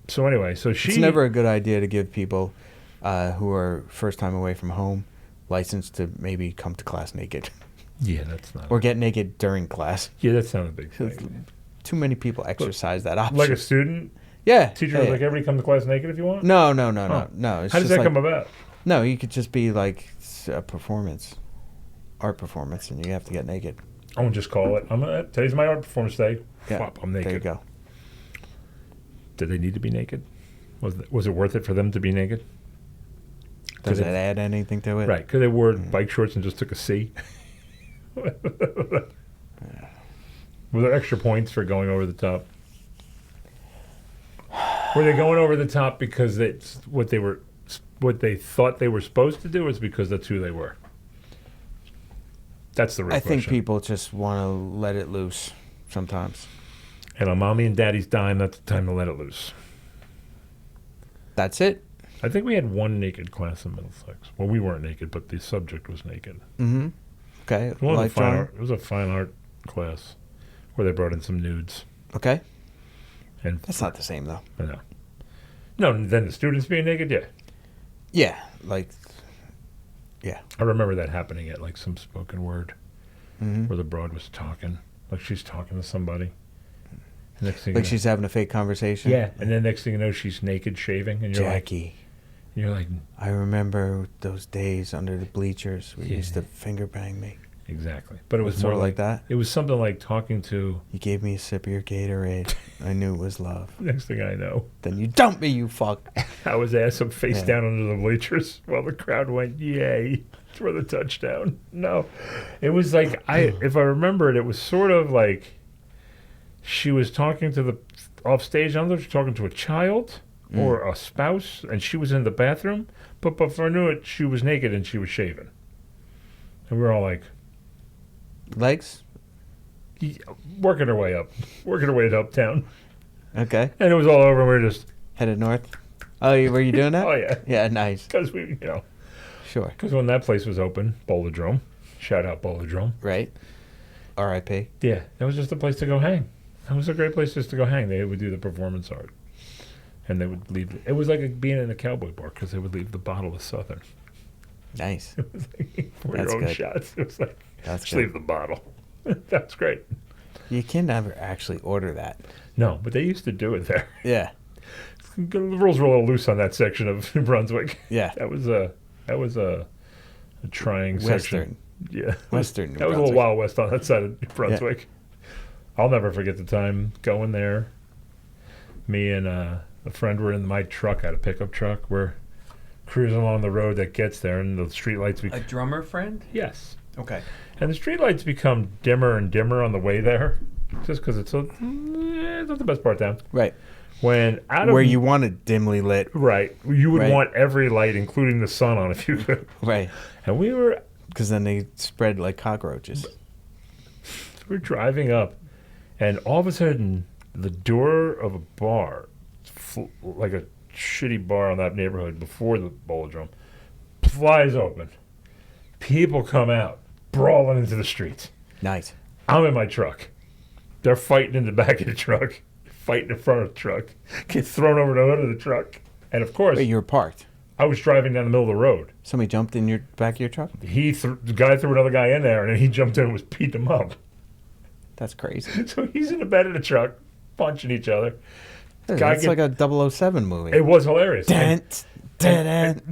so anyway, so she. It's never a good idea to give people who are first time away from home license to maybe come to class naked. Yeah, that's not. Or get naked during class. Yeah, that's not a big thing. Too many people exercise that option. Like a student. Yeah. Teacher was like, everybody come to class naked if you want? No. It's How does that come about? No, you could just be like a performance, art performance, and you have to get naked. I won't just call it. Today's my art performance day. Yeah, Flop, I'm naked. there you go. Did they need to be naked? Was it worth it for them to be naked? Does it add anything to it? Right, because they wore bike shorts and just took a C. Were there extra points for going over the top? Were they going over the top because that's what they thought they were supposed to do, or is because that's who they were? That's the real question. I think people just want to let it loose sometimes. And on mommy and daddy's dime, that's the time to let it loose. That's it? I think we had one naked class in Middlesex. Well, we weren't naked, but the subject was naked. Mm-hmm. Okay. It was a fine art class where they brought in some nudes. Okay. And that's not the same, though. I know. No, then the students being naked, yeah. Yeah, like, yeah. I remember that happening at like some spoken word where the broad was talking, like she's talking to somebody. Next thing like she's having a fake conversation. Yeah, and then next thing you know, she's naked, shaving, and you're Jackie. You're like, I remember those days under the bleachers where you used to finger bang me. Exactly, but it was more more like that. It was something like talking to. You gave me a sip of your Gatorade. I knew it was love. Next thing I know, then you dumped me, you fuck. I was ass up face down under the bleachers while the crowd went, "Yay!" for the touchdown. No, it was like if I remember it, it was sort of like she was talking to the off stage. I don't know if she was talking to a child or a spouse, and she was in the bathroom. But before I knew it, she was naked and she was shaving, and we were all like. Legs? Working her way to uptown. Okay. And it was all over, and we were just... Headed north? Oh, were you doing that? Oh, yeah. Yeah, nice. Because we, Sure. Because when that place was open, Bolodrome, shout out Bolodrome. Right. R.I.P. Yeah, that was just a place to go hang. That was a great place just to go hang. They would do the performance art. And they would leave... It was like being in a cowboy bar, because they would leave the bottle of Southern. Nice. It was like for your own shots. It was like, just leave the bottle. That's great. You can never actually order that. No, but they used to do it there. Yeah. The rules were a little loose on that section of New Brunswick. Yeah. That was a trying Western. section. Yeah. Western New That was a little Wild West on that side of New Brunswick. Yeah. I'll never forget the time going there. Me and a friend were in my truck. I had a pickup truck. We're cruising along the road that gets there, and the street lights. A drummer friend? Yes. Okay. And the street lights become dimmer and dimmer on the way there, just because it's not the best part of town. Right. When where you want it dimly lit. Right. You would want every light, including the sun, on if you could. Right. And we were... Because then they spread like cockroaches. We're driving up, and all of a sudden, the door of a bar, like a shitty bar in that neighborhood before the Bolodrome, flies open. People come out, brawling into the streets. Nice. I'm in my truck. They're fighting in the back of the truck, fighting in front of the truck, get thrown over the hood of the truck. And of course... Wait, you were parked? I was driving down the middle of the road. Somebody jumped in your back of your truck? The guy threw another guy in there, and then he jumped in and was beating him up. That's crazy. So he's in the bed of the truck, punching each other. It's like a 007 movie. It was hilarious. Right. Go ahead,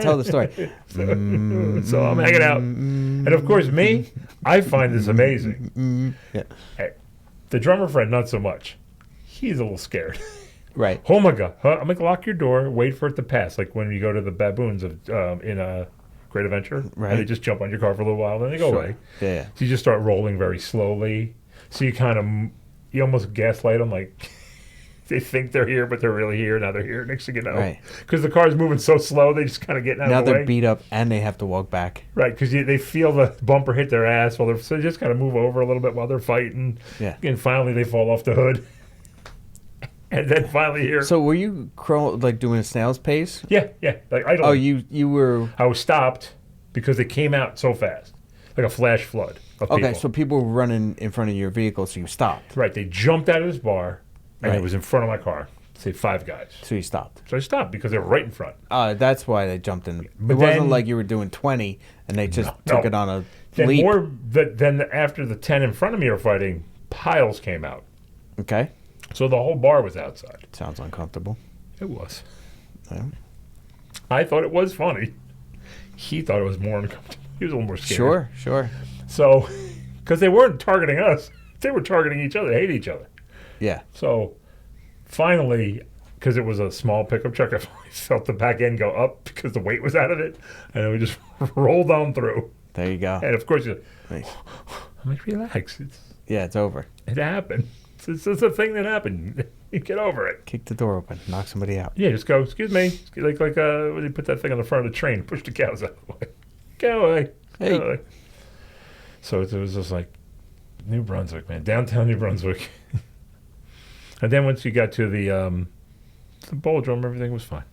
tell the story. So I'm hanging out. And of course, me, I find this amazing. Yeah. Hey, the drummer friend, not so much. He's a little scared. Right. Oh my God. I'm going to lock your door, wait for it to pass. Like when you go to the baboons in a Great Adventure. Right. And they just jump on your car for a little while, then they go away. Yeah. So you just start rolling very slowly. So you almost gaslight them like they think they're here, but they're really here. Now they're here. Next thing you know. Right. Because the car's moving so slow, they just kind of get out now of the way. Now they're beat up and they have to walk back. Right, because they feel the bumper hit their ass. So they just kind of move over a little bit while they're fighting. Yeah. And finally they fall off the hood. And then finally here. So were you like doing a snail's pace? Yeah. Like idling. Oh, you were. I was stopped because they came out so fast, like a flash flood of people. Okay, so people were running in front of your vehicle, so you stopped. Right, they jumped out of this bar, and Right. it was in front of my car. Say 5 guys. So you stopped. So I stopped because they were right in front. That's why they jumped in. But It wasn't then- like you were doing 20 and they just took it on a Then leap. then after the 10 in front of me were fighting, piles came out. Okay. So the whole bar was outside. Sounds uncomfortable. It was. Yeah. I thought it was funny. He thought it was more uncomfortable. He was a little more scared. Sure. So, because they weren't targeting us, they were targeting each other. They hate each other. Yeah. So, finally, because it was a small pickup truck, I finally felt the back end go up because the weight was out of it, and then we just rolled on through. There you go. And of course, you're Nice. I'm like, relax. Yeah, it's over. It happened. It's a thing that happened. You get over it. Kick the door open. Knock somebody out. Yeah, just go, excuse me. Like when they put that thing on the front of the train, push the cows out of the way. Go away. Hey. Go away. So it was just like New Brunswick, man. Downtown New Brunswick. And then once you got to the bowl drum, everything was fine.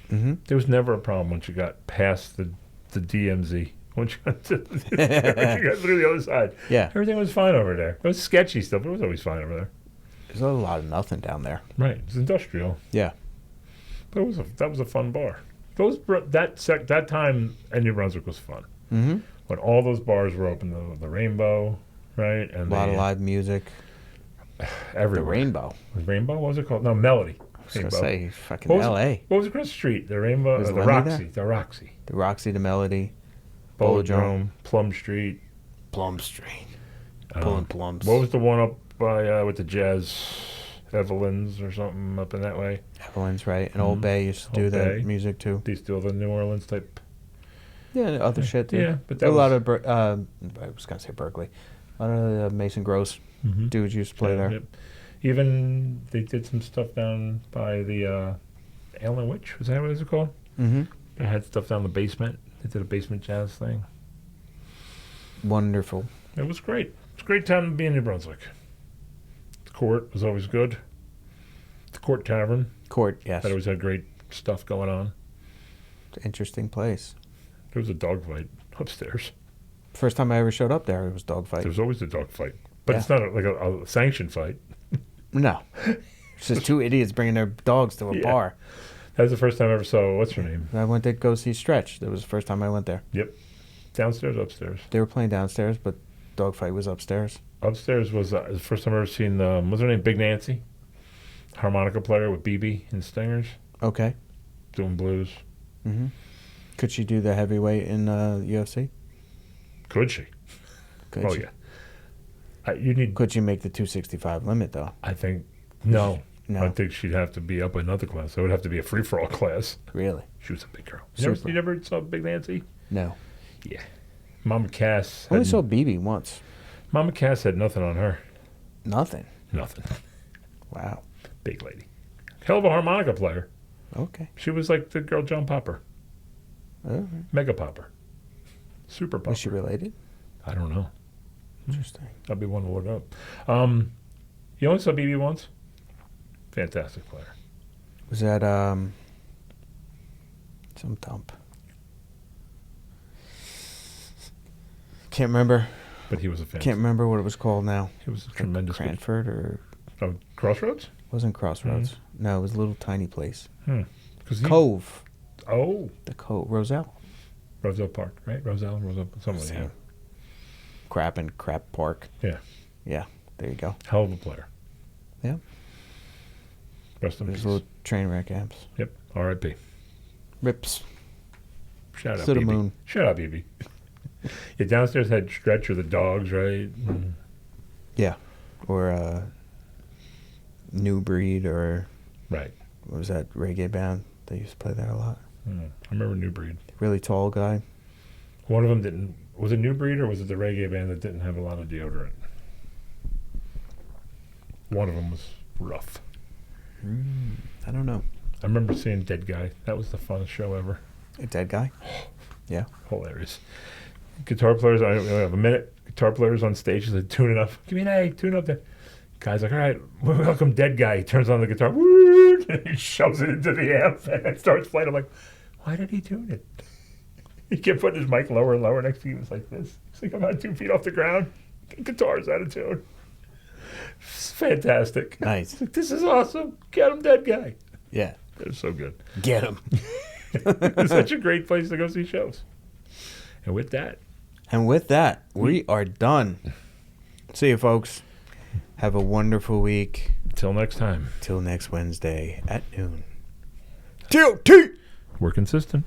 Mm-hmm. There was never a problem once you got past the DMZ. Once you got, once you got through the other side. Yeah. Everything was fine over there. It was sketchy stuff, but it was always fine over there. There's a lot of nothing down there. Right. It's industrial. Yeah. But that was a fun bar. That time in New Brunswick was fun. Mm-hmm. When all those bars were open, the Rainbow, right? And A lot of live music. everywhere. The Rainbow. Was Rainbow? What was it called? No, Melody. I was going Rainbow. to say, fucking What was L.A. What was across the street? The Rainbow, Was the Lenny Roxy. there? The Roxy. The Roxy, the Melody. Bolodrome, Plum Street. Plum Street. Pulling plums. What was the one up by with the Jazz Evelyn's or something up in that way? Evelyn's, right. And Old Bay used to do Old Bay. that music, too. These still the New Orleans type. Yeah, other shit, too. Yeah, but that a was, lot of, I was going to say Berkeley. A lot of Mason Gross dudes used to play there. Yep. Even they did some stuff down by the Allen Witch. Was that what it was called? Mm-hmm. They had stuff down the basement. They did a basement jazz thing. Wonderful. It was great. It's a great time to be in New Brunswick. The court was always good. The Court Tavern. Court, yes. That always had great stuff going on. Interesting place. There was a dogfight upstairs. First time I ever showed up there, it was dogfight. There's always a dogfight. But Yeah. it's not like a sanctioned fight. No. It's just two idiots bringing their dogs to a Yeah. bar. That was the first time I ever saw, what's her name? I went to go see Stretch. That was the first time I went there. Downstairs, upstairs. They were playing downstairs, but dogfight was upstairs. Upstairs was the first time I ever seen, what's her name? Big Nancy? Harmonica player with BB and Stingers. Okay. Doing blues. Mm-hmm. Could she do the heavyweight in UFC? Could she? Could Oh, she? yeah. You need, Could she make the 265 limit, though? I think, no. No. I think she'd have to be up another class. It would have to be a free-for-all class. Really? She was a big girl. Super. You never saw Big Nancy? No. Yeah. Mama Cass. I only saw BB once. Mama Cass had nothing on her. Nothing. Nothing. Wow. Big lady. Hell of a harmonica player. Okay. She was like the girl John Popper. All right. Mega Popper. Super Popper. Was she related? I don't know. Interesting. I'll be one to look up. You only saw BB once? Fantastic player. Was that some dump? Can't remember. But he was a fantastic. Can't remember what it was called now. He was a tremendous. Cranford or Crossroads? wasn't Crossroads? No, it was a little tiny place. Cove. The Cove. Roselle. Roselle Park, right? Roselle, something like that. Crap Park. Yeah. Yeah. There you go. Hell of a player. Yeah. Rest in There's peace. little train wreck amps. Yep. R.I.P. Rips. Shout out, To the BB. moon. Shout out, BB. Yeah, downstairs had Stretch or the Dogs, right? Yeah. Or New Breed or Right. what was that reggae band? They used to play there a lot. I remember New Breed. Really tall guy. One of them didn't. Was it New Breed or was it the reggae band that didn't have a lot of deodorant? One of them was rough. I don't know. I remember seeing Dead Guy. That was the funnest show ever. A dead guy? Yeah. Hilarious. Guitar players, I have a minute. Guitar players on stage, they tune it up. Give me an A, tune up there. Guy's like, all right, welcome, dead guy. He turns on the guitar, woo, and he shoves it into the amp, and it starts playing. I'm like, why did he tune it? He kept putting his mic lower and lower. Next thing he was like this. He's like about 2 feet off the ground. Guitar's out of tune. It's fantastic. Nice. Like, this is awesome. Get him, dead guy. Yeah. It was so good. Get him. It's such a great place to go see shows. And with that, we are done. See you, folks. Have a wonderful week. till next time. Till next Wednesday at noon. T.O.T. We're consistent.